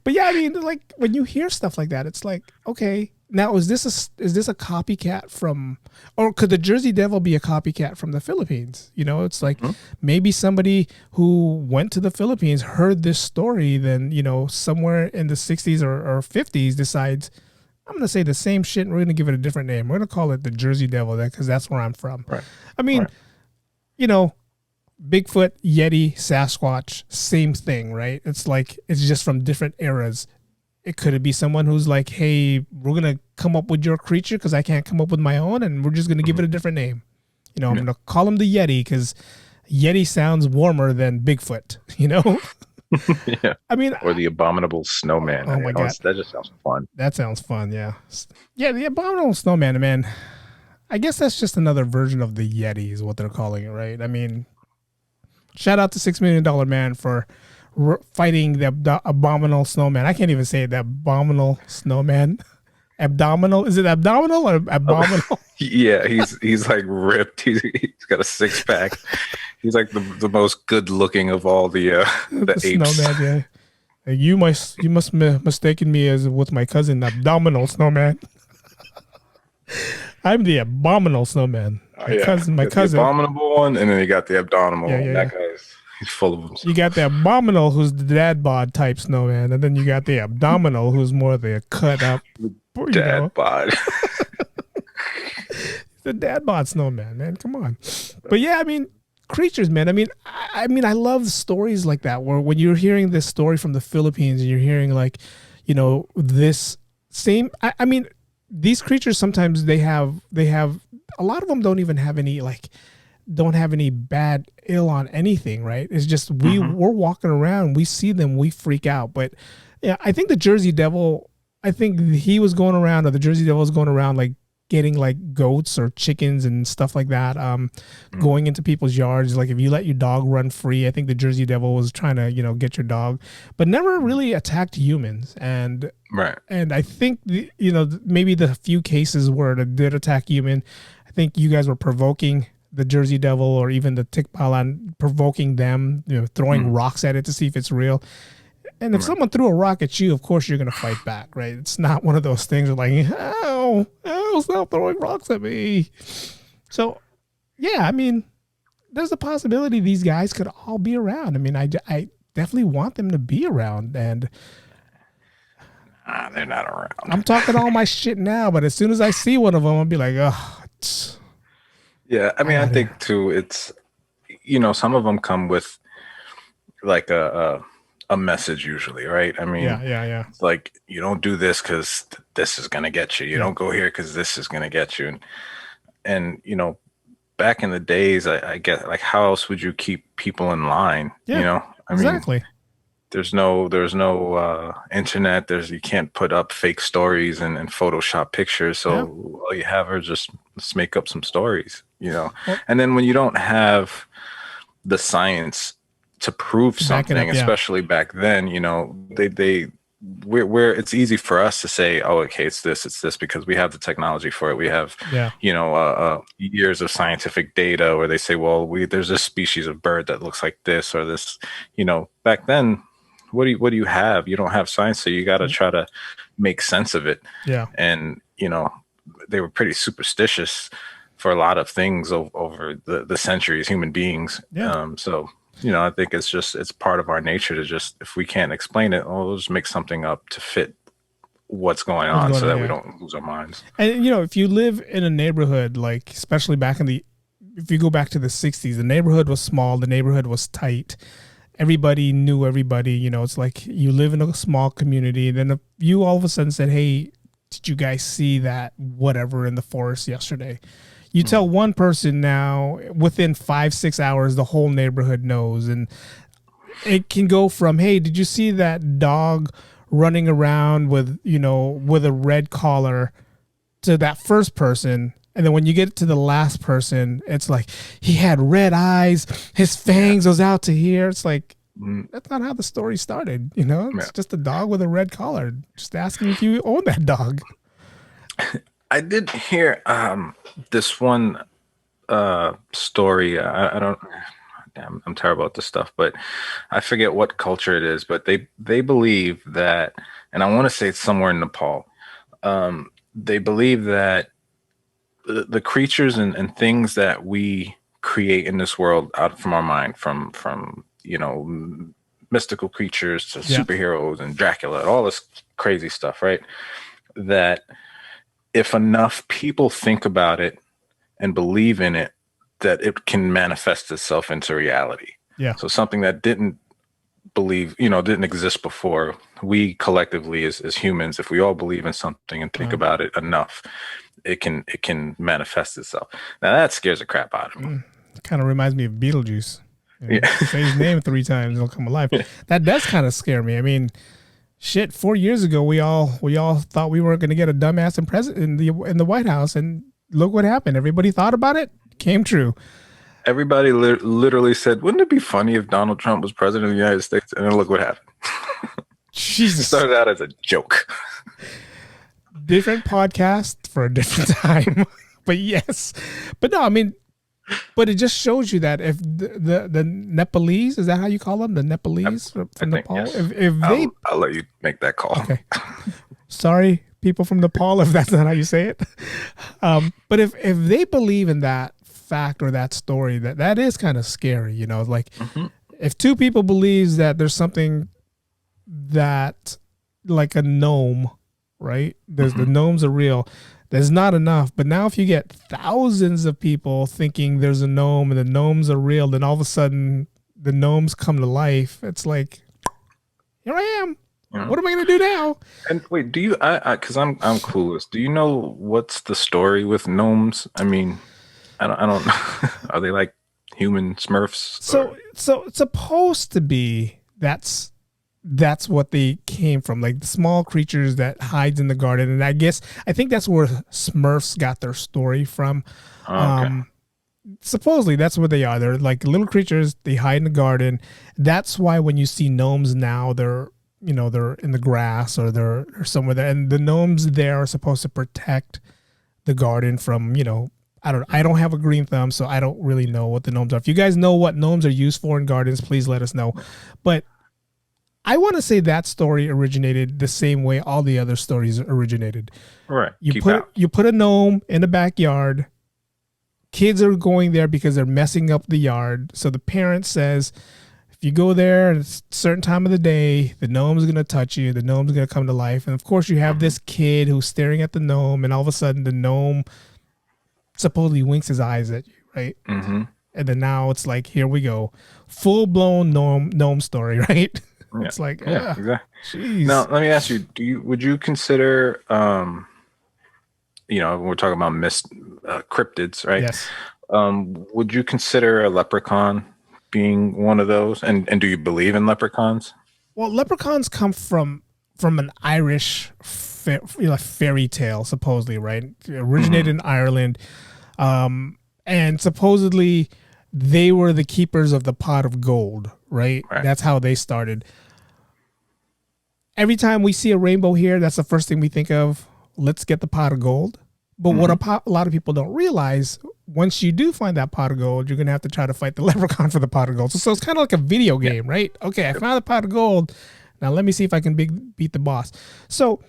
But yeah, I mean, like when you hear stuff like that, it's like, okay, now is this a copycat from, or could the Jersey Devil be a copycat from the Philippines? It's like maybe somebody who went to the Philippines heard this story, then somewhere in the 60s or 50s decides, I'm going to say the same shit and we're going to give it a different name. We're going to call it the Jersey Devil because that's where I'm from. Right. I mean, Bigfoot, Yeti, Sasquatch, same thing, right? It's like, it's just from different eras. It could be someone who's like, hey, we're going to come up with your creature because I can't come up with my own, and we're just going to give it a different name. I'm going to call him the Yeti because Yeti sounds warmer than Bigfoot, Yeah. I mean, or the abominable snowman. Oh my God. That just sounds fun. That sounds fun, yeah. Yeah, the abominable snowman, man. I guess that's just another version of the Yeti is what they're calling it, right? I mean, shout out to $6 Million Man for fighting the abominable snowman. I can't even say it, the abominable snowman. Abdominal? Is it abdominal or abominable? Yeah, he's like ripped. He's got a 6-pack. He's like the most good looking of all the apes. Snowman, yeah. You must mistaken me as with my cousin, Abdominal Snowman. I'm the Abominable Snowman. My cousin. The abominable one, and then you got the abdominal one. That yeah. He's full of them. You got the Abominal, who's the dad bod type snowman, and then you got the Abdominal, who's more the cut up dad bod. The dad bod snowman, man. Come on. But yeah, I mean, creatures, man. I mean, I love stories like that where when you're hearing this story from the Philippines and you're hearing like, this same. I mean, these creatures sometimes they have a lot of them don't even have any don't have any bad ill on anything, right? It's just we're walking around, we see them, we freak out. But yeah, I think the Jersey Devil, I think he was going around, or the Jersey Devil was going around like getting like goats or chickens and stuff like that, going into people's yards. Like if you let your dog run free, I think the Jersey Devil was trying to, get your dog, but never really attacked humans. And right. And I think maybe the few cases where it did attack human, I think you guys were provoking the Jersey Devil or even the Tikbalang, provoking them, throwing rocks at it to see if it's real. And if someone threw a rock at you, of course you're going to fight back, right? It's not one of those things where like, oh, stop throwing rocks at me. So, yeah, I mean, there's a possibility these guys could all be around. I mean, I definitely want them to be around. And they're not around. I'm talking all my shit now, but as soon as I see one of them, I'll be like, oh. Yeah, I mean, I think too, it's, some of them come with like a message usually, right? I mean, yeah. It's like, you don't do this because this is going to get you. You don't go here because this is going to get you. And, back in the days, I get like, how else would you keep people in line? Yeah, exactly. Mean, there's no internet. You can't put up fake stories and Photoshop pictures. So all you have are just let's make up some stories, and then when you don't have the science to prove something, especially back then, where it's easy for us to say, oh, okay, it's this because we have the technology for it. We have, years of scientific data where they say, well, there's this species of bird that looks like this or this, back then, what do you have? You don't have science. So you got to try to make sense of it. Yeah. And, they were pretty superstitious for a lot of things over the centuries, human beings. Yeah. So, I think it's part of our nature to just, if we can't explain it, we'll just make something up to fit what's going on so that we don't lose our minds. And, if you live in a neighborhood, like, especially if you go back to the 60s, the neighborhood was small, the neighborhood was tight. everybody knew everybody. You know, it's like you live in a small community. Then if you all of a sudden said, hey, did you guys see that whatever in the forest yesterday? You tell one person now, within 5-6 hours, the whole neighborhood knows. And it can go from, hey, did you see that dog running around with, you know, with a red collar, to that first person. And then when you get to the last person, it's like, he had red eyes, his fangs was out to here. It's like, that's not how the story started. You know, it's just a dog with a red collar. Just asking if you own that dog. I did hear this one story. I don't. Damn, I'm terrible at this stuff, but I forget what culture it is. But they believe that, and I want to say it's somewhere in Nepal. They believe that the creatures and things that we create in this world out from our mind, from you know, mystical creatures to superheroes and Dracula, all this crazy stuff, right? That if enough people think about it and believe in it, that it can manifest itself into reality. Yeah. So something that didn't exist before, we collectively as humans, if we all believe in something and think about it enough, it can manifest itself. Now that scares the crap out of me. Kind of reminds me of Beetlejuice. You know, say his name 3 times, it'll come alive. That does kind of scare me. I mean, shit, 4 years ago, we all thought we weren't going to get a dumbass in the White House, and look what happened. Everybody thought about it, came true. Everybody literally said, wouldn't it be funny if Donald Trump was president of the United States? And then look what happened. Jesus. It started out as a joke. Different podcast for a different time. But yes. But no, I mean, but it just shows you that if the Nepalese, is that how you call them? The Nepalese from Nepal? Yes. If they, I'll let you make that call. Okay. Sorry, people from Nepal, if that's not how you say it. But if they believe in that fact or that story, that is kind of scary, you know, like if 2 people believes that there's something that, like a gnome, right? There's the gnomes are real. There's not enough. But now if you get thousands of people thinking there's a gnome and the gnomes are real, then all of a sudden the gnomes come to life. It's like, here I am. What am I going to do now? And wait, do you, because I'm clueless. Do you know what's the story with gnomes? I mean, I don't know. Are they like human Smurfs? So it's supposed to be that's what they came from, like the small creatures that hides in the garden. And I think that's where Smurfs got their story from. Okay. Supposedly that's what they are. They're like little creatures. They hide in the garden. That's why when you see gnomes now, they're in the grass or they're somewhere there. And the gnomes there are supposed to protect the garden from, I don't have a green thumb, so I don't really know what the gnomes are. If you guys know what gnomes are used for in gardens, please let us know. But I want to say that story originated the same way all the other stories originated. Right. You put a gnome in the backyard. Kids are going there because they're messing up the yard. So the parent says, if you go there at a certain time of the day, the gnome's going to touch you. The gnome's going to come to life. And of course you have this kid who's staring at the gnome, and all of a sudden the gnome supposedly winks his eyes at you, right? Mm-hmm. And then now it's like, here we go. Full-blown gnome story, right? Yeah. It's like, exactly. Geez. Now, let me ask you, would you consider, when we're talking about cryptids, right? Yes. Would you consider a leprechaun being one of those? And do you believe in leprechauns? Well, leprechauns come from an Irish fairy tale, supposedly, right? It originated in Ireland. And supposedly they were the keepers of the pot of gold, right? That's how they started. Every time we see a rainbow here, that's the first thing we think of. Let's get the pot of gold. But what a lot of people don't realize, once you do find that pot of gold, you're going to have to try to fight the leprechaun for the pot of gold. So it's kind of like a video game, right? Okay, I found the pot of gold. Now let me see if I can beat the boss. So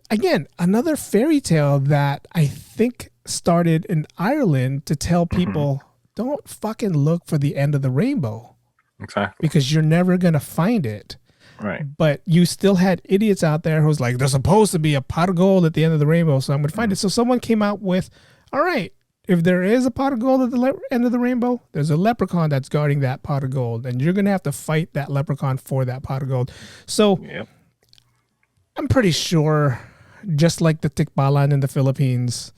again, another fairy tale that I think started in Ireland to tell people, don't fucking look for the end of the rainbow. Exactly. Because you're never going to find it. Right. But you still had idiots out there who's like, there's supposed to be a pot of gold at the end of the rainbow, so I'm going to find it. So someone came out with, all right, if there is a pot of gold at the end of the rainbow, there's a leprechaun that's guarding that pot of gold, and you're gonna have to fight that leprechaun for that pot of gold. So I'm pretty sure, just like the tikbalan in the Philippines,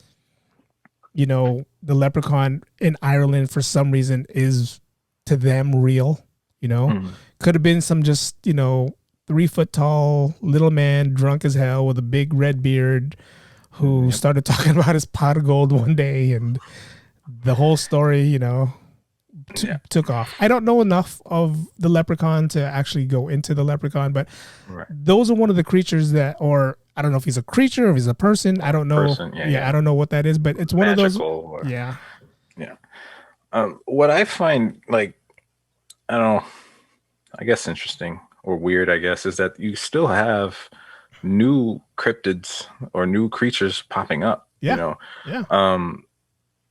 you know, the leprechaun in Ireland for some reason is to them real. You know, could have been some just, you know, 3 foot tall little man, drunk as hell with a big red beard, who started talking about his pot of gold one day, and the whole story, you know, took off. I don't know enough of the leprechaun to actually go into the leprechaun, but those are one of the creatures that, or I don't know if he's a creature or if he's a person. I don't know. I don't know what that is, but it's one magical, of those. What I find, like, I don't know, I guess interesting or weird, I guess, is that you still have new cryptids or new creatures popping up. You know,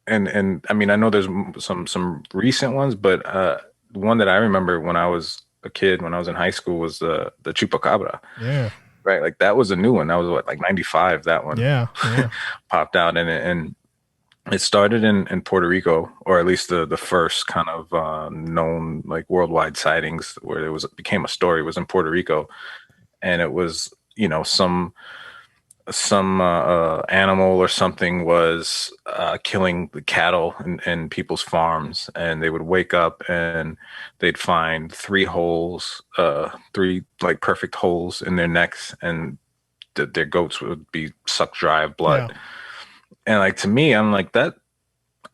and I mean, I know there's some recent ones, but one that I remember when I was a kid, when I was in high school, was the chupacabra. Right, like that was a new one. That was what, like 95. That one popped out, and it started in Puerto Rico, or at least the first kind of known like worldwide sightings where it became a story was in Puerto Rico, and it was, you know, some animal or something was killing the cattle in people's farms, and they would wake up and they'd find 3 holes, 3 like perfect holes in their necks, and their goats would be sucked dry of blood. And like, to me, I'm like, that,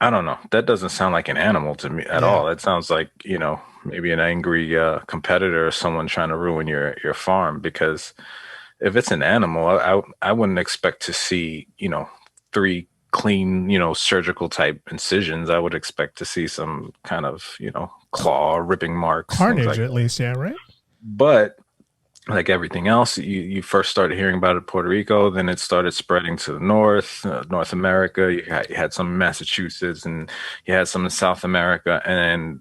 I don't know, that doesn't sound like an animal to me at all. That sounds like, you know, maybe an angry competitor or someone trying to ruin your farm. Because if it's an animal, I wouldn't expect to see, you know, 3 clean, you know, surgical type incisions. I would expect to see some kind of, you know, claw ripping marks, carnage like at least. But like everything else, you first started hearing about it in Puerto Rico, then it started spreading to the North America. You had some in Massachusetts, and you had some in South America. And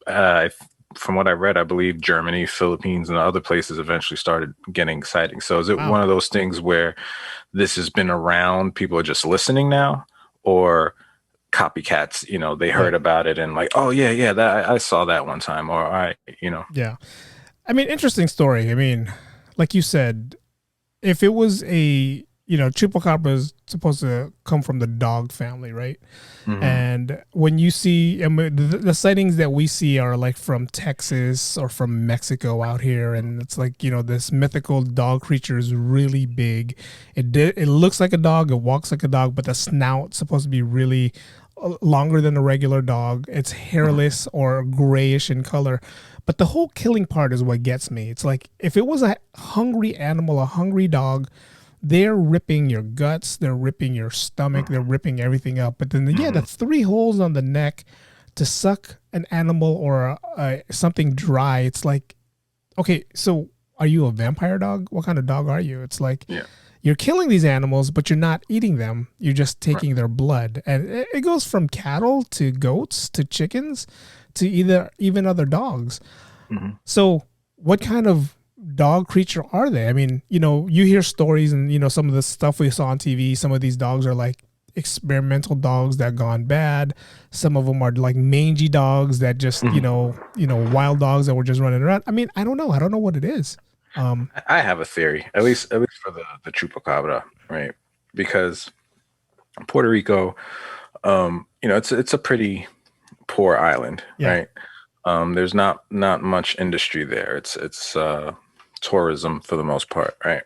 from what I read, I believe Germany, Philippines, and other places eventually started getting sightings. So is it one of those things where this has been around, people are just listening now, or copycats, you know, they heard about it and like, oh yeah, that I saw that one time, or you know. I mean, interesting story. I mean, like you said, if it was you know, chupacabra is supposed to come from the dog family, right? And when you see, I mean, the sightings that we see are like from Texas or from Mexico out here, and it's like, you know, this mythical dog creature is really big. It looks like a dog, it walks like a dog, but the snout's supposed to be really longer than a regular dog. It's hairless or grayish in color. But the whole killing part is what gets me. It's like, if it was a hungry animal, a hungry dog, they're ripping your guts, they're ripping your stomach, they're ripping everything up. But then, the 3 holes on the neck to suck an animal or something dry, it's like, okay, so are you a vampire dog? What kind of dog are you? It's like, you're killing these animals, but you're not eating them. You're just taking their blood. And it goes from cattle to goats to chickens to even other dogs. So what kind of dog creature are they? I mean, you know, you hear stories, and, you know, some of the stuff we saw on TV, some of these dogs are like experimental dogs that gone bad. Some of them are like mangy dogs that just, you know, wild dogs that were just running around. I mean, I don't know what it is. I have a theory, at least for the chupacabra, right? Because Puerto Rico, you know, it's a pretty poor island, right? There's not much industry there. It's tourism for the most part, right?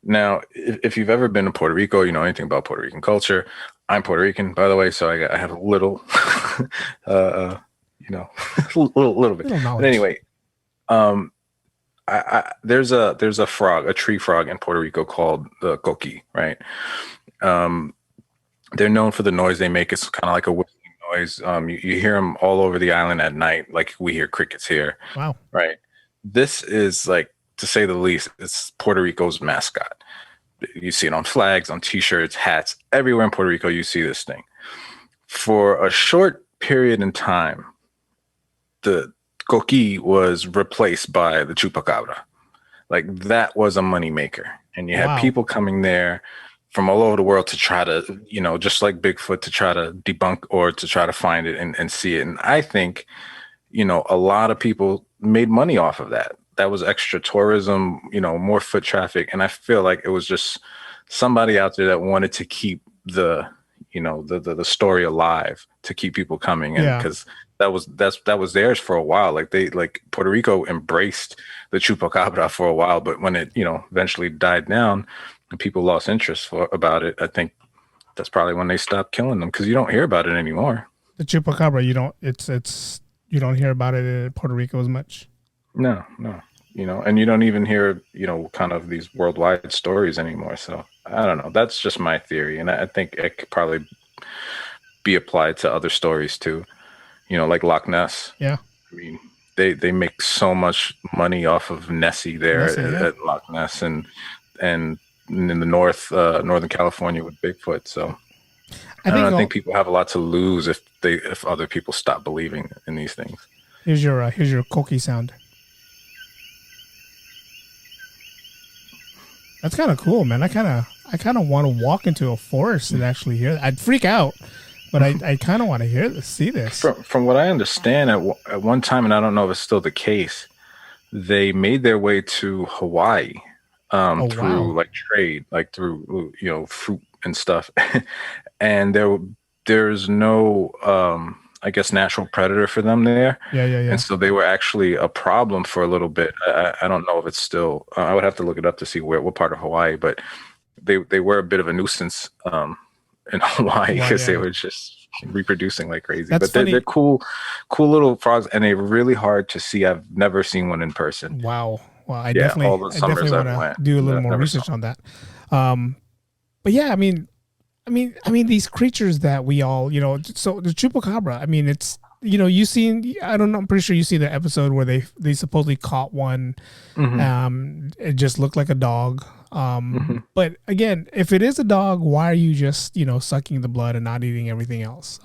Now, if you've ever been to Puerto Rico, you know anything about Puerto Rican culture. I'm Puerto Rican, by the way, so I have a little, you know, little bit. But anyway, there's a frog, a tree frog in Puerto Rico called the coqui, right? They're known for the noise they make. It's kind of like a whistling noise. You hear them all over the island at night, like we hear crickets here. Wow. Right. This is, like, to say the least, it's Puerto Rico's mascot. You see it on flags, on T-shirts, hats, everywhere in Puerto Rico. You see this thing. For a short period in time, the coqui was replaced by the chupacabra. Like, that was a moneymaker. And you had people coming there from all over the world to try to, just like Bigfoot, to try to debunk or to try to find it and see it. And I think, a lot of people made money off of that. That was extra tourism, more foot traffic. And I feel like it was just somebody out there that wanted to keep the story alive, to keep people coming in, because that was theirs for a while. Like Puerto Rico embraced the chupacabra for a while, but when it, eventually died down and people lost interest about it, I think that's probably when they stopped killing them, because you don't hear about it anymore. The chupacabra, you don't hear about it in Puerto Rico as much. No, and you don't even hear, kind of these worldwide stories anymore. So I don't know. That's just my theory. And I think it could probably be applied to other stories too, like Loch Ness. Yeah. I mean, they make so much money off of Nessie there at Loch Ness and in the Northern California with Bigfoot. So I think people have a lot to lose if other people stop believing in these things. Here's your cokie sound. That's kind of cool, man. I kind of want to walk into a forest and actually hear that. I'd freak out, but I kind of want to see this. From what I understand, at one time, and I don't know if it's still the case, they made their way to Hawaii through like trade, like through fruit and stuff, and there's no I guess natural predator for them there. Yeah. And so they were actually a problem for a little bit. I don't know if it's still. I would have to look it up to see what part of Hawaii, but they were a bit of a nuisance in Hawaii because they were just reproducing like crazy. That's but they're cool little frogs, and they're really hard to see. I've never seen one in person. Wow. Well, I definitely want to do a little more research on that. But yeah, I mean, these creatures that we all, so the chupacabra, I mean, it's, you seen, I don't know, I'm pretty sure you see the episode where they supposedly caught one. Mm-hmm. It just looked like a dog. Mm-hmm. But again, if it is a dog, why are you just, sucking the blood and not eating everything else?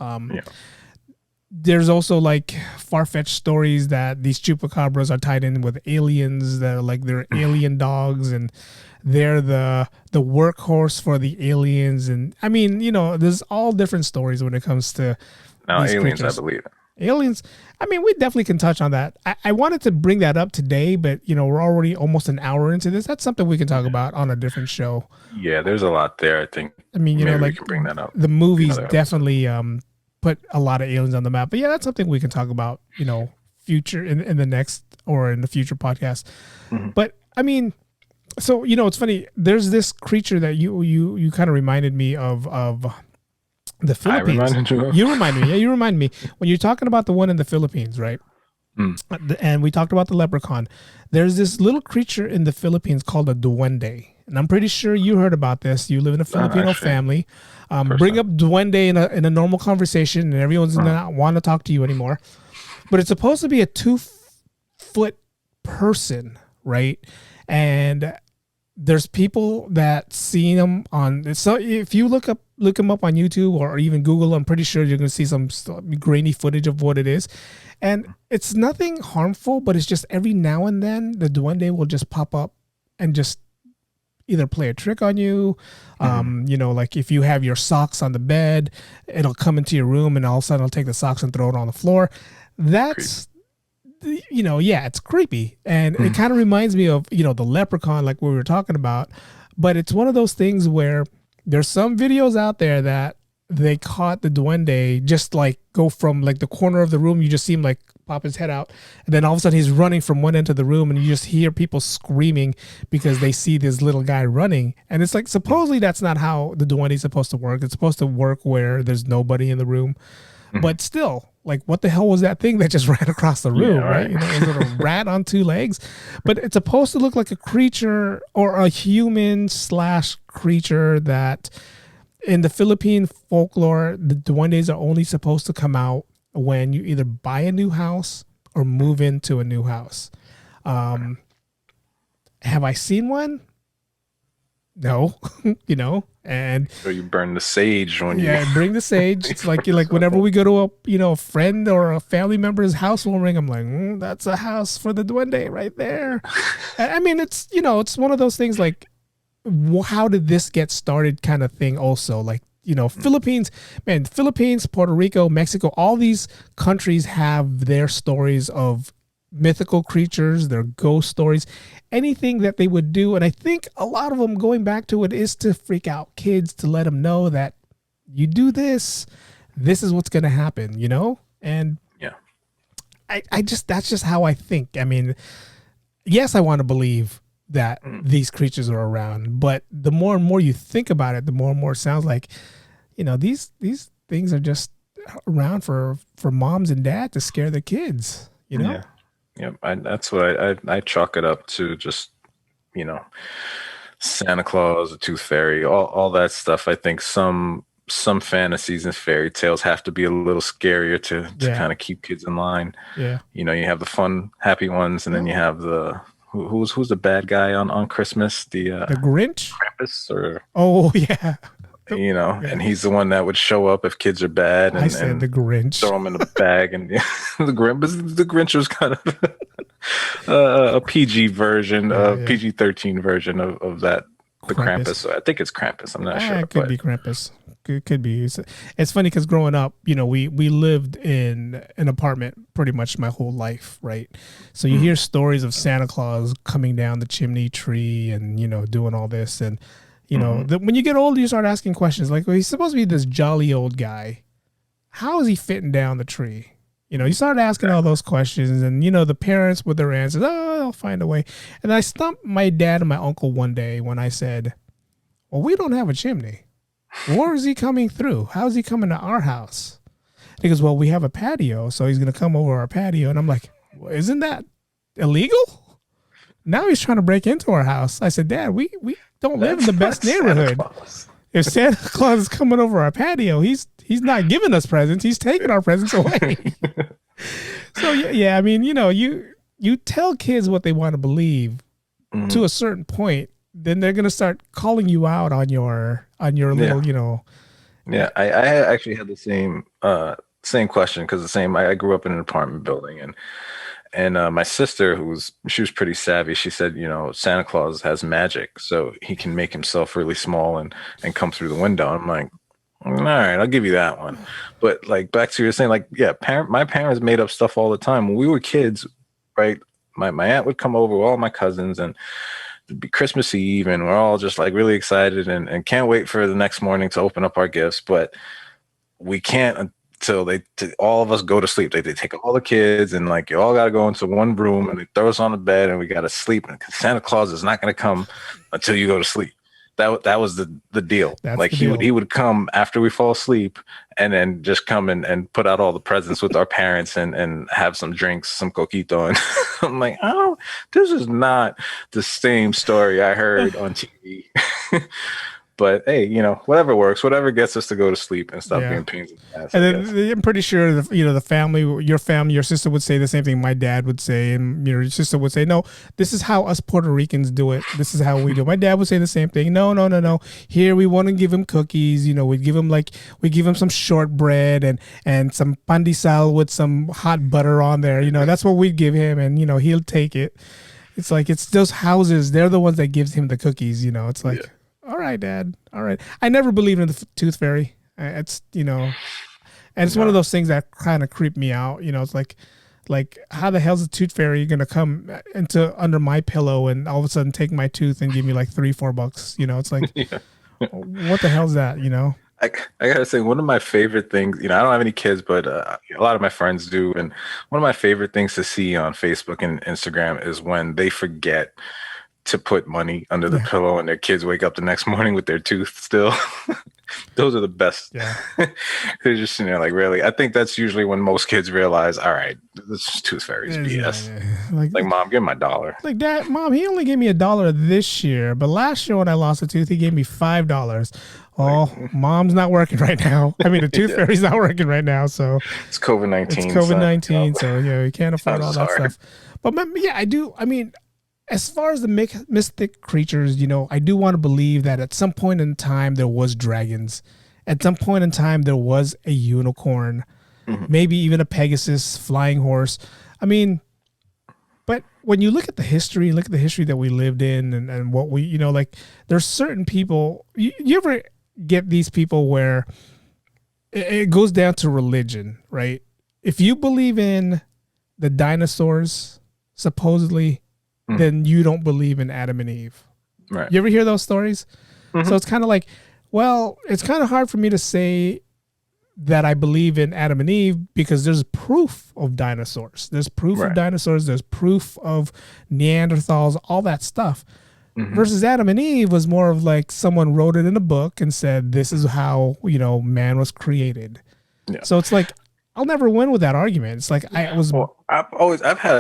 There's also like far-fetched stories that these chupacabras are tied in with aliens, that are like they're alien dogs, and they're the workhorse for the aliens. And I mean, there's all different stories when it comes to these aliens creatures. I believe aliens. I mean, we definitely can touch on that. I wanted to bring that up today, but we're already almost an hour into this. That's something we can talk about on a different show. Yeah, there's a lot there. I think. I mean, maybe like we can bring that up. The movies definitely put a lot of aliens on the map. But yeah, that's something we can talk about. Future in the next or in the future podcast. Mm-hmm. But I mean. So, it's funny. There's this creature that you kind of reminded me of the Philippines. I reminded you of? You remind me. Yeah, you remind me. When you're talking about the one in the Philippines, right? Mm. And we talked about the leprechaun. There's this little creature in the Philippines called a duende. And I'm pretty sure you heard about this. You live in a Filipino family. Bring up duende in a normal conversation, and everyone's not want to talk to you anymore. But it's supposed to be a 2-foot person, right? And there's people that seen them on. So if you look them up on YouTube or even Google, I'm pretty sure you're going to see some grainy footage of what it is. And it's nothing harmful, but it's just every now and then the duende will just pop up and just either play a trick on you. Like if you have your socks on the bed, it'll come into your room and all of a sudden it'll take the socks and throw it on the floor. That's it's creepy. And it kind of reminds me of, the leprechaun, like we were talking about. But it's one of those things where there's some videos out there that they caught the duende just like go from like the corner of the room. You just see him like pop his head out. And then all of a sudden he's running from one end of the room and you just hear people screaming because they see this little guy running. And it's like, supposedly that's not how the duende is supposed to work. It's supposed to work where there's nobody in the room. Mm-hmm. But still, like, what the hell was that thing that just ran across the room, right? Is it a rat on 2 legs? But it's supposed to look like a creature or a human / creature that in the Philippine folklore, the duendes are only supposed to come out when you either buy a new house or move into a new house. Have I seen one? No, and so you burn the sage when you bring the sage. It's like whenever we go to a friend or a family member's housewarming, I'm like, that's a house for the duende right there. I mean, it's it's one of those things like how did this get started kind of thing also. Like, Philippines, Puerto Rico, Mexico, all these countries have their stories of mythical creatures, their ghost stories, anything that they would do. And I think a lot of them, going back to it, is to freak out kids, to let them know that you do this is what's going to happen, And yeah, that's just how I think. I mean, yes, I want to believe that these creatures are around, but the more and more you think about it, the more and more it sounds like, these things are just around for moms and dad to scare the kids, Yeah. That's what I chalk it up to. Just, Santa Claus, the Tooth Fairy, all that stuff. I think some fantasies and fairy tales have to be a little scarier to kind of keep kids in line. Yeah. You have the fun, happy ones, and then you have the who's the bad guy on Christmas? The Grinch? Krampus, or yeah. And he's the one that would show up if kids are bad. And, I said the Grinch. Throw them in a bag, and the Grinch was kind of a PG version, PG-13 version of that. The Krampus. So I think it's Krampus. I'm not sure. It could be Krampus. Could be. It's funny because growing up, we lived in an apartment pretty much my whole life, right? So you hear stories of Santa Claus coming down the chimney tree and doing all this, and when you get older, you start asking questions like, well, he's supposed to be this jolly old guy. How is he fitting down the tree? You start asking all those questions, and the parents with their answers, they'll find a way. And I stumped my dad and my uncle one day when I said, well, we don't have a chimney. Where is he coming through? How is he coming to our house? And he goes, well, we have a patio, so he's going to come over our patio. And I'm like, well, isn't that illegal? Now he's trying to break into our house. I said, Dad, we don't live in the best neighborhood. If Santa Claus is coming over our patio, he's not giving us presents. He's taking our presents away. So yeah, I mean, you tell kids what they want to believe to a certain point, then they're gonna start calling you out on your little, Yeah, I actually had the same question because I grew up in an apartment building, and my sister, she was pretty savvy. She said, Santa Claus has magic, so he can make himself really small and come through the window. I'm like, all right, I'll give you that one. But like back to your saying, like, yeah, my parents made up stuff all the time. When we were kids, right? My aunt would come over with all my cousins, and it'd be Christmas Eve, and we're all just like really excited and can't wait for the next morning to open up our gifts. But we can't until all of us go to sleep. They take all the kids, and like, you all got to go into one room, and they throw us on the bed, and we got to sleep. And Santa Claus is not going to come until you go to sleep. That was the deal. That's like the deal. He would come after we fall asleep, and then just come and put out all the presents with our parents and have some drinks, some coquito. And I'm like, oh, this is not the same story I heard on TV. But hey, whatever works, whatever gets us to go to sleep and stop being pains in the ass. And then I'm pretty sure the family, your sister would say the same thing my dad would say, and your sister would say, no, this is how us Puerto Ricans do it. This is how we do it. My dad would say the same thing. No. Here we want to give him cookies. We give him some shortbread and some pan de sal with some hot butter on there. That's what we'd give him, and he'll take it. It's like, it's those houses. They're the ones that gives him the cookies. It's like. Yeah. All right, Dad. All right. I never believed in the Tooth Fairy. It's, and it's one of those things that kind of creep me out. It's like how the hell's the Tooth Fairy going to come under my pillow and all of a sudden take my tooth and give me like $3-4? It's like, what the hell's that? I gotta say, one of my favorite things, I don't have any kids, but a lot of my friends do. And one of my favorite things to see on Facebook and Instagram is when they forget to put money under the pillow and their kids wake up the next morning with their tooth still. Those are the best. Yeah. They're just sitting there like, really? I think that's usually when most kids realize, all right, this is Tooth Fairy's BS. Like, Mom, give him my $1. Like, Dad, Mom, he only gave me $1 this year, but last year when I lost a tooth, he gave me $5. Oh, Mom's not working right now. I mean, the Tooth Fairy's not working right now, so it's COVID-19. It's COVID-19, so you can't afford all that stuff. But yeah, I do. I mean, as far as the mystic creatures, I do want to believe that at some point in time there was dragons. At some point in time there was a unicorn, maybe even a Pegasus, flying horse. I mean, but when you look at the history that we lived in and what we, like there's certain people, you ever get these people where it goes down to religion, right? If you believe in the dinosaurs, supposedly, then you don't believe in Adam and Eve. Right. You ever hear those stories? So it's kind of like, well, it's kind of hard for me to say that I believe in Adam and Eve because there's proof of dinosaurs. There's proof of dinosaurs. There's proof of Neanderthals, all that stuff. Versus Adam and Eve was more of like someone wrote it in a book and said, this is how, man was created. Yeah. So it's like, I'll never win with that argument. It's like I've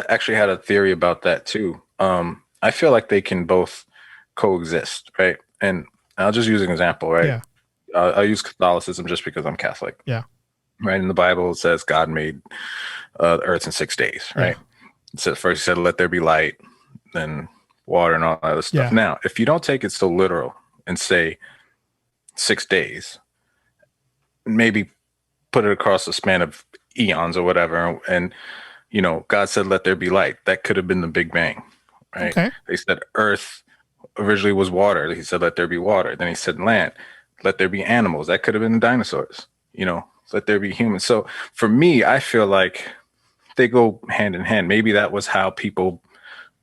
actually had a theory about that too. I feel like they can both coexist, right? And I'll just use an example, right? Yeah. I'll use Catholicism just because I'm Catholic. Yeah. Right. In the Bible, it says God made the earth in 6 days, right? It said first he said, let there be light, then water and all that other stuff. Yeah. Now, if you don't take it so literal and say 6 days, maybe put it across a span of eons or whatever, and God said, let there be light. That could have been the Big Bang, right? Okay. They said earth originally was water. He said, let there be water. Then he said land. Let there be animals. That could have been the dinosaurs. Let there be humans. So for me, I feel like they go hand in hand. Maybe that was how people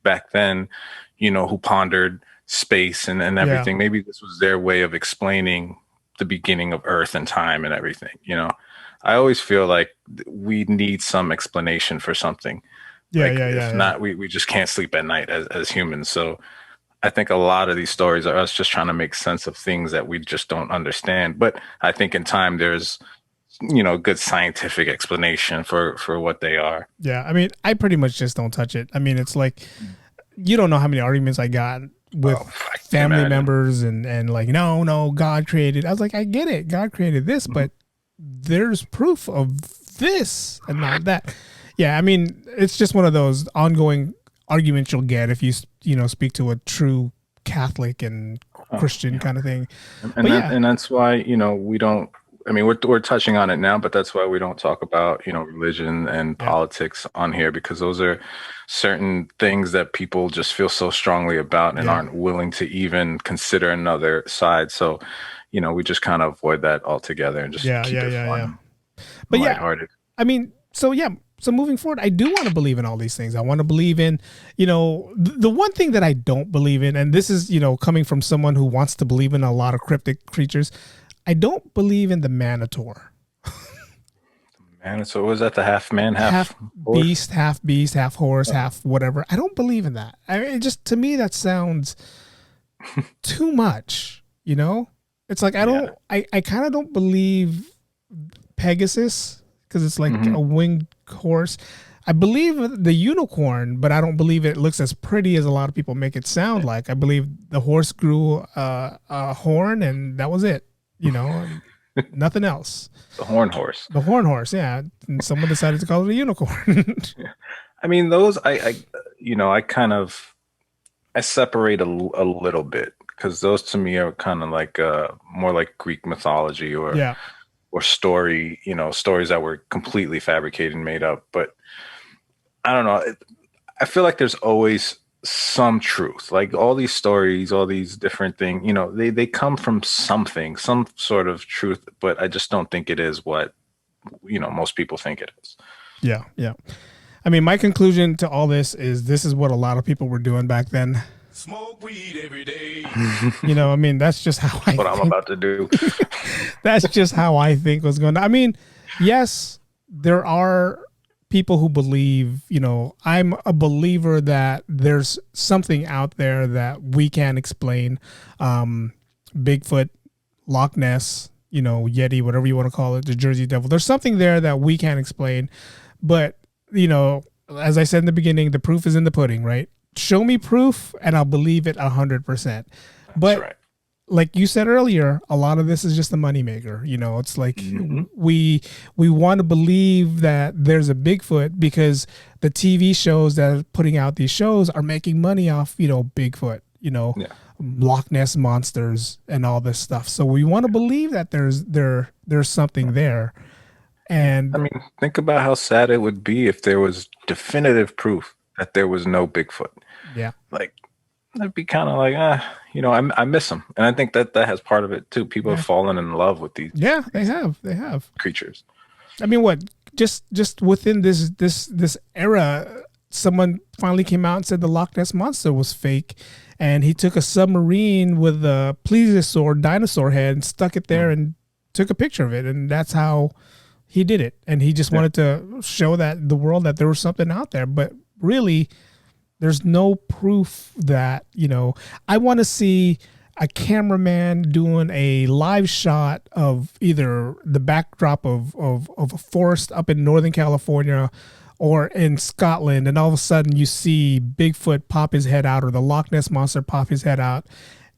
back then, who pondered space and everything. Maybe this was their way of explaining the beginning of Earth and time and everything. I always feel like we need some explanation for something. If not, we just can't sleep at night as humans. So I think a lot of these stories are us just trying to make sense of things that we just don't understand. But I think in time there's, good scientific explanation for what they are. Yeah. I mean, I pretty much just don't touch it. I mean, it's like, you don't know how many arguments I got with family members and like, no, God created. I was like, I get it. God created this, but there's proof of this and not that. Yeah. I mean, it's just one of those ongoing arguments you'll get if you speak to a true Catholic and Christian kind of thing. And that's why, we don't, I mean, we're touching on it now, but that's why we don't talk about, religion and politics on here, because those are certain things that people just feel so strongly about and aren't willing to even consider another side. So, we just kind of avoid that altogether and just keep it fun. But lighthearted. I mean, so moving forward, I do want to believe in all these things. I want to believe in, the one thing that I don't believe in, and this is, coming from someone who wants to believe in a lot of cryptic creatures, I don't believe in the Minotaur. Minotaur, was that the half man, half beast, half horse, half whatever? I don't believe in that. I mean, to me, that sounds too much, It's like, I kind of don't believe Pegasus because it's like a winged horse. I believe the unicorn, but I don't believe it looks as pretty as a lot of people make it sound like. I believe the horse grew a horn and that was it. Nothing else. The horn horse. The horn horse, yeah. And someone decided to call it a unicorn. I mean, those I separate a little bit because those to me are kind of like more like Greek mythology or story, stories that were completely fabricated and made up. But I don't know. I feel like there's always some truth. Like all these stories, all these different things, they come from something, some sort of truth, but I just don't think it is what, most people think it is. Yeah. Yeah. I mean, my conclusion to all this is what a lot of people were doing back then. Smoke weed every day. I mean, that's just how I I'm about to do. That's just how I think was going to. I mean, yes, there are people who believe, I'm a believer that there's something out there that we can't explain. Bigfoot, Loch Ness, Yeti, whatever you want to call it, the Jersey Devil. There's something there that we can't explain. But, as I said in the beginning, the proof is in the pudding, right? Show me proof and I'll believe it 100%. But like you said earlier, a lot of this is just a moneymaker. It's like we want to believe that there's a Bigfoot because the TV shows that are putting out these shows are making money off, Bigfoot, Loch Ness monsters and all this stuff. So we want to believe that there's something there. And I mean, think about how sad it would be if there was definitive proof that there was no Bigfoot. Yeah. Like, it'd be kind of like, I miss them. And I think that has part of it too. People have fallen in love with these. Yeah, they have creatures. I mean, what, just within this era, someone finally came out and said the Loch Ness monster was fake. And he took a submarine with a plesiosaur dinosaur head and stuck it there and took a picture of it. And that's how he did it. And he just wanted to show that the world that there was something out there. But really, there's no proof that, I want to see a cameraman doing a live shot of either the backdrop of a forest up in Northern California or in Scotland, and all of a sudden you see Bigfoot pop his head out or the Loch Ness monster pop his head out,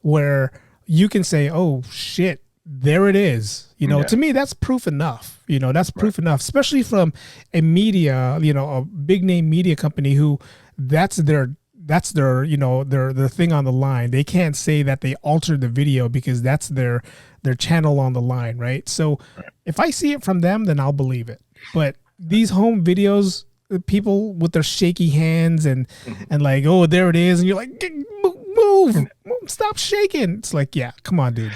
where you can say, oh shit, there it is. To me, that's proof enough. That's proof enough, especially from a media, a big name media company who that's their their thing on the line. They can't say that they altered the video because that's their channel on the line, right? So if I see it from them, then I'll believe it. But these home videos, people with their shaky hands and like, oh, there it is, and you're like, move, stop shaking. It's like, yeah, come on, dude.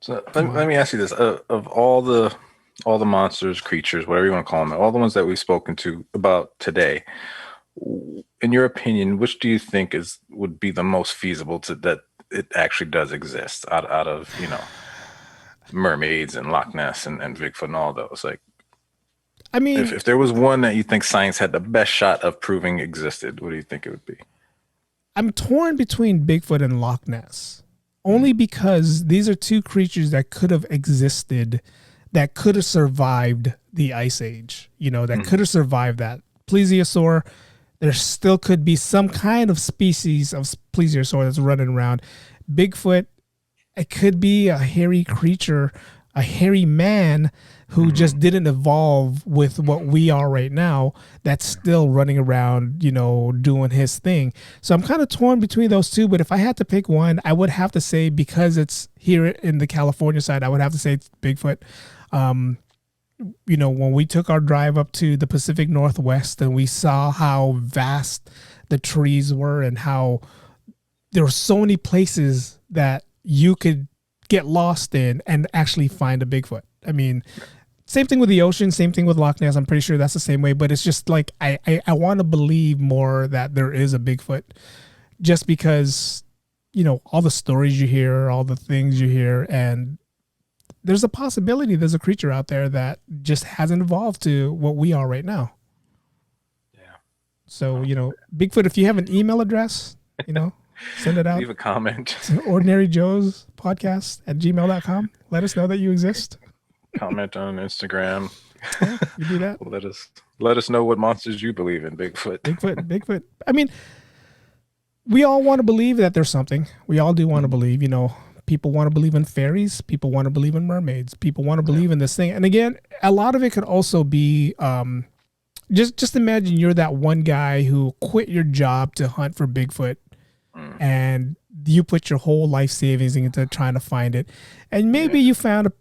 So let me ask you this: of all the monsters, creatures, whatever you want to call them, all the ones that we've spoken to about today, in your opinion, which do you think would be the most feasible to that it actually does exist out of mermaids and Loch Ness and Bigfoot and all those? Like, I mean, if there was one that you think science had the best shot of proving existed, what do you think it would be? I'm torn between Bigfoot and Loch Ness, only because these are two creatures that could have existed, that could have survived the Ice Age, that could have survived that. Plesiosaur, there still could be some kind of species of plesiosaur that's running around. Bigfoot, it could be a hairy creature, a hairy man who just didn't evolve with what we are right now, that's still running around, doing his thing. So I'm kind of torn between those two, but if I had to pick one, I would have to say, because it's here in the California side, I would have to say it's Bigfoot. When we took our drive up to the Pacific Northwest and we saw how vast the trees were and how there were so many places that you could get lost in and actually find a Bigfoot. I mean, same thing with the ocean, same thing with Loch Ness. I'm pretty sure that's the same way, but it's just like, I want to believe more that there is a Bigfoot, just because, all the stories you hear, all the things you hear, and there's a possibility there's a creature out there that just hasn't evolved to what we are right now. Yeah. So, Bigfoot, if you have an email address, send it out. Leave a comment. Ordinary Joe's podcast @gmail.com. Let us know that you exist. Comment on Instagram. Yeah, you do that. Let us know what monsters you believe in. Bigfoot. I mean, we all want to believe that there's something. We all do want to believe, people want to believe in fairies. People want to believe in mermaids. People want to believe in this thing. And again, a lot of it could also be, just imagine you're that one guy who quit your job to hunt for Bigfoot, and you put your whole life savings into trying to find it. And maybe you found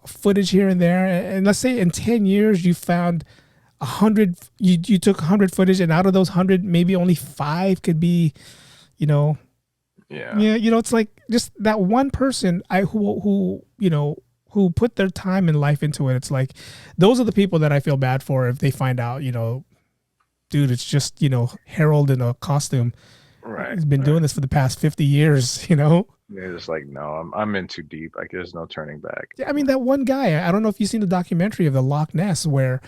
footage here and there. And let's say in 10 years, you found 100, you took 100 footage, and out of those 100, maybe only 5 could be, it's like just that one person who put their time and life into it. It's like, those are the people that I feel bad for if they find out, dude, it's just, Harold in a costume. Right. He's been doing this for the past 50 years, They're just like, no, I'm in too deep. Like, there's no turning back. I mean, that one guy, I don't know if you've seen the documentary of the Loch Ness, where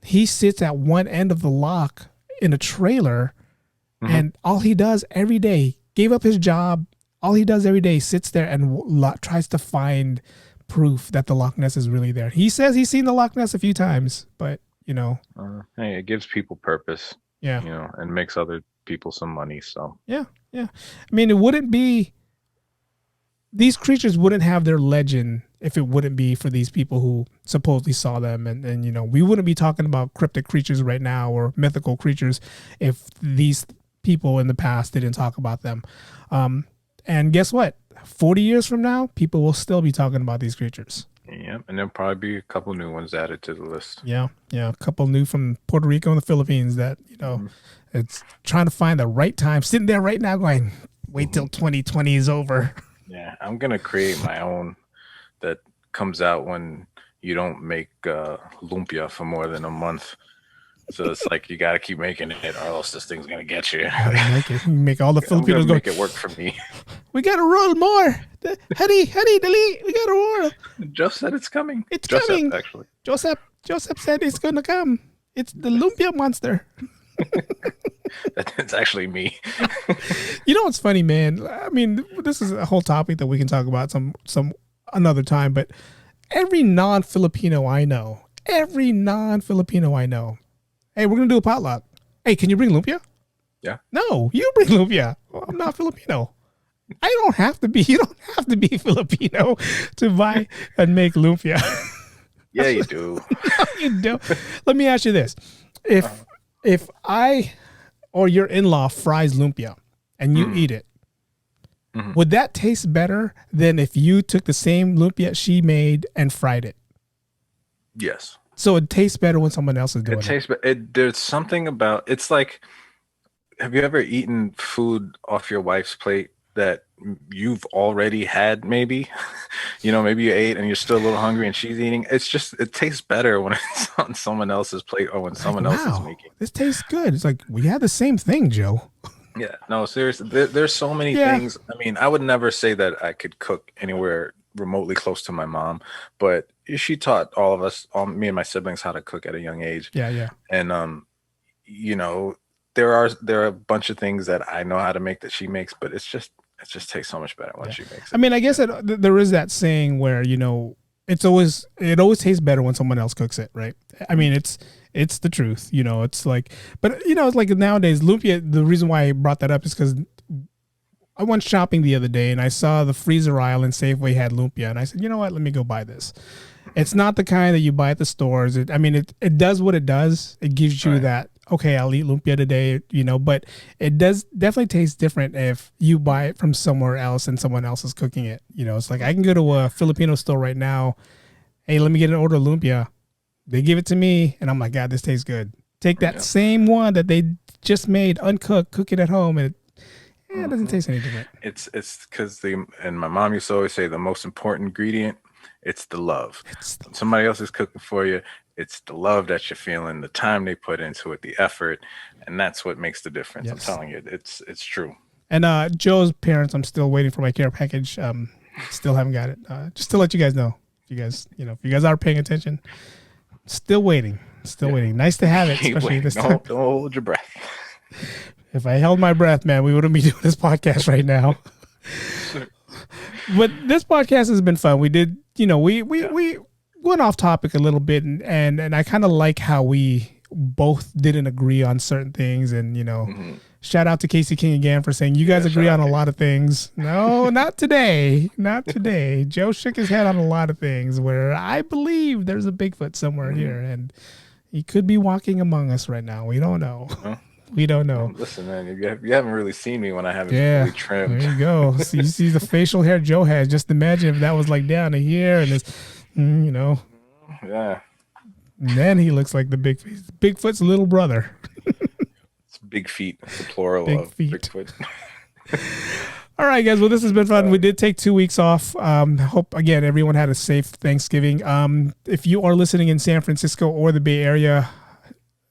he sits at one end of the loch in a trailer, and all he does every day, gave up his job, all he does every day, sits there and tries to find proof that the Loch Ness is really there. He says he's seen the Loch Ness a few times, but, hey, it gives people purpose. Yeah. And makes other people some money. So yeah. I mean, these creatures wouldn't have their legend if it wouldn't be for these people who supposedly saw them, and we wouldn't be talking about cryptic creatures right now or mythical creatures if these people in the past didn't talk about them. And guess what? 40 years from now, people will still be talking about these creatures. Yep, and there'll probably be a couple new ones added to the list. Yeah, a couple new from Puerto Rico and the Philippines that, it's trying to find the right time. Sitting there right now going, wait till 2020 is over. Yeah, I'm going to create my own that comes out when you don't make lumpia for more than a month. So it's like you got to keep making it, or else this thing's gonna get you. You make all the Filipinos go. Make it work for me. We gotta roll more. Hurry, delete. We gotta roll. Joe said it's coming. It's Joseph, coming. Actually, Joseph said it's gonna come. It's the lumpia monster. It's actually me. You know what's funny, man? I mean, this is a whole topic that we can talk about some another time. But every non-Filipino I know. Hey, we're going to do a potluck. Hey, can you bring lumpia? Yeah. No, you bring lumpia. Well, I'm not Filipino. You don't have to be Filipino to buy and make lumpia. Yeah, you do. No, you don't. Let me ask you this. If I or your in-law fries lumpia and you eat it, would that taste better than if you took the same lumpia she made and fried it? Yes. So it tastes better when someone else is doing it. There's something about it's like, have you ever eaten food off your wife's plate that you've already had? Maybe, maybe you ate and you're still a little hungry and she's eating. It tastes better when it's on someone else's plate or when someone else is making. This tastes good. It's like we had the same thing, Joe. Yeah, no, seriously. There's so many things. I mean, I would never say that I could cook anywhere remotely close to my mom, but she taught all of us, me and my siblings, how to cook at a young age. Yeah. And there are a bunch of things that I know how to make that she makes, but it just tastes so much better when she makes it. I mean, I guess there is that saying where it always tastes better when someone else cooks it, right? I mean, it's the truth. It's like, but it's like nowadays lumpia. The reason why I brought that up is because I went shopping the other day and I saw the freezer aisle in Safeway had lumpia, and I said, you know what? Let me go buy this. It's not the kind that you buy at the stores. It does what it does. It gives you that, okay, I'll eat lumpia today, but it does definitely taste different if you buy it from somewhere else and someone else is cooking it. It's like I can go to a Filipino store right now. Hey, let me get an order of lumpia. They give it to me and I'm like, God, this tastes good. Take that same one that they just made uncooked, cook it at home, and it doesn't taste any different. It's because and my mom used to always say the most important ingredient, it's the love. When somebody else is cooking for you, it's the love that you're feeling, the time they put into it, the effort, and that's what makes the difference. Yes. I'm telling you, it's true. And Joe's parents, I'm still waiting for my care package. Still haven't got it. Just to let you guys know, if you guys are paying attention, still waiting. Nice to have it, especially this time. Don't hold your breath. If I held my breath, man, we wouldn't be doing this podcast right now. But this podcast has been fun. We did, we went off topic a little bit, and I kind of like how we both didn't agree on certain things. And, shout out to Casey King again for saying you guys agree on a lot of things. No, not today. Not today. Joe shook his head on a lot of things where I believe there's a Bigfoot somewhere here, and he could be walking among us right now. We don't know. We don't know. Listen, man, you haven't really seen me when I haven't really trimmed. There you go. So you see the facial hair Joe has. Just imagine if that was like down to here and this, Yeah. And then he looks like the Bigfoot's little brother. It's big feet. It's the plural of Bigfoot. All right, guys. Well, this has been fun. We did take 2 weeks off. Hope, again, everyone had a safe Thanksgiving. If you are listening in San Francisco or the Bay Area,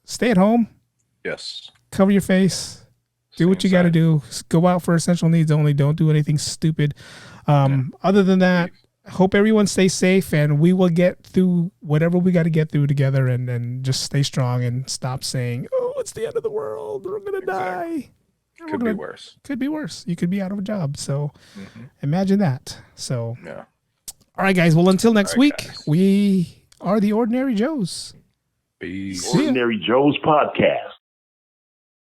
stay at home. Yes. Cover your face. Do what you got to do. Go out for essential needs only. Don't do anything stupid. Other than that, hope everyone stays safe, and we will get through whatever we got to get through together, and just stay strong and stop saying, oh, it's the end of the world. We're going to die. Could be worse. Could be worse. You could be out of a job. So imagine that. So, yeah. All right, guys. Well, until next week, guys. We are the Ordinary Joes. Peace. Ordinary Joes Podcast.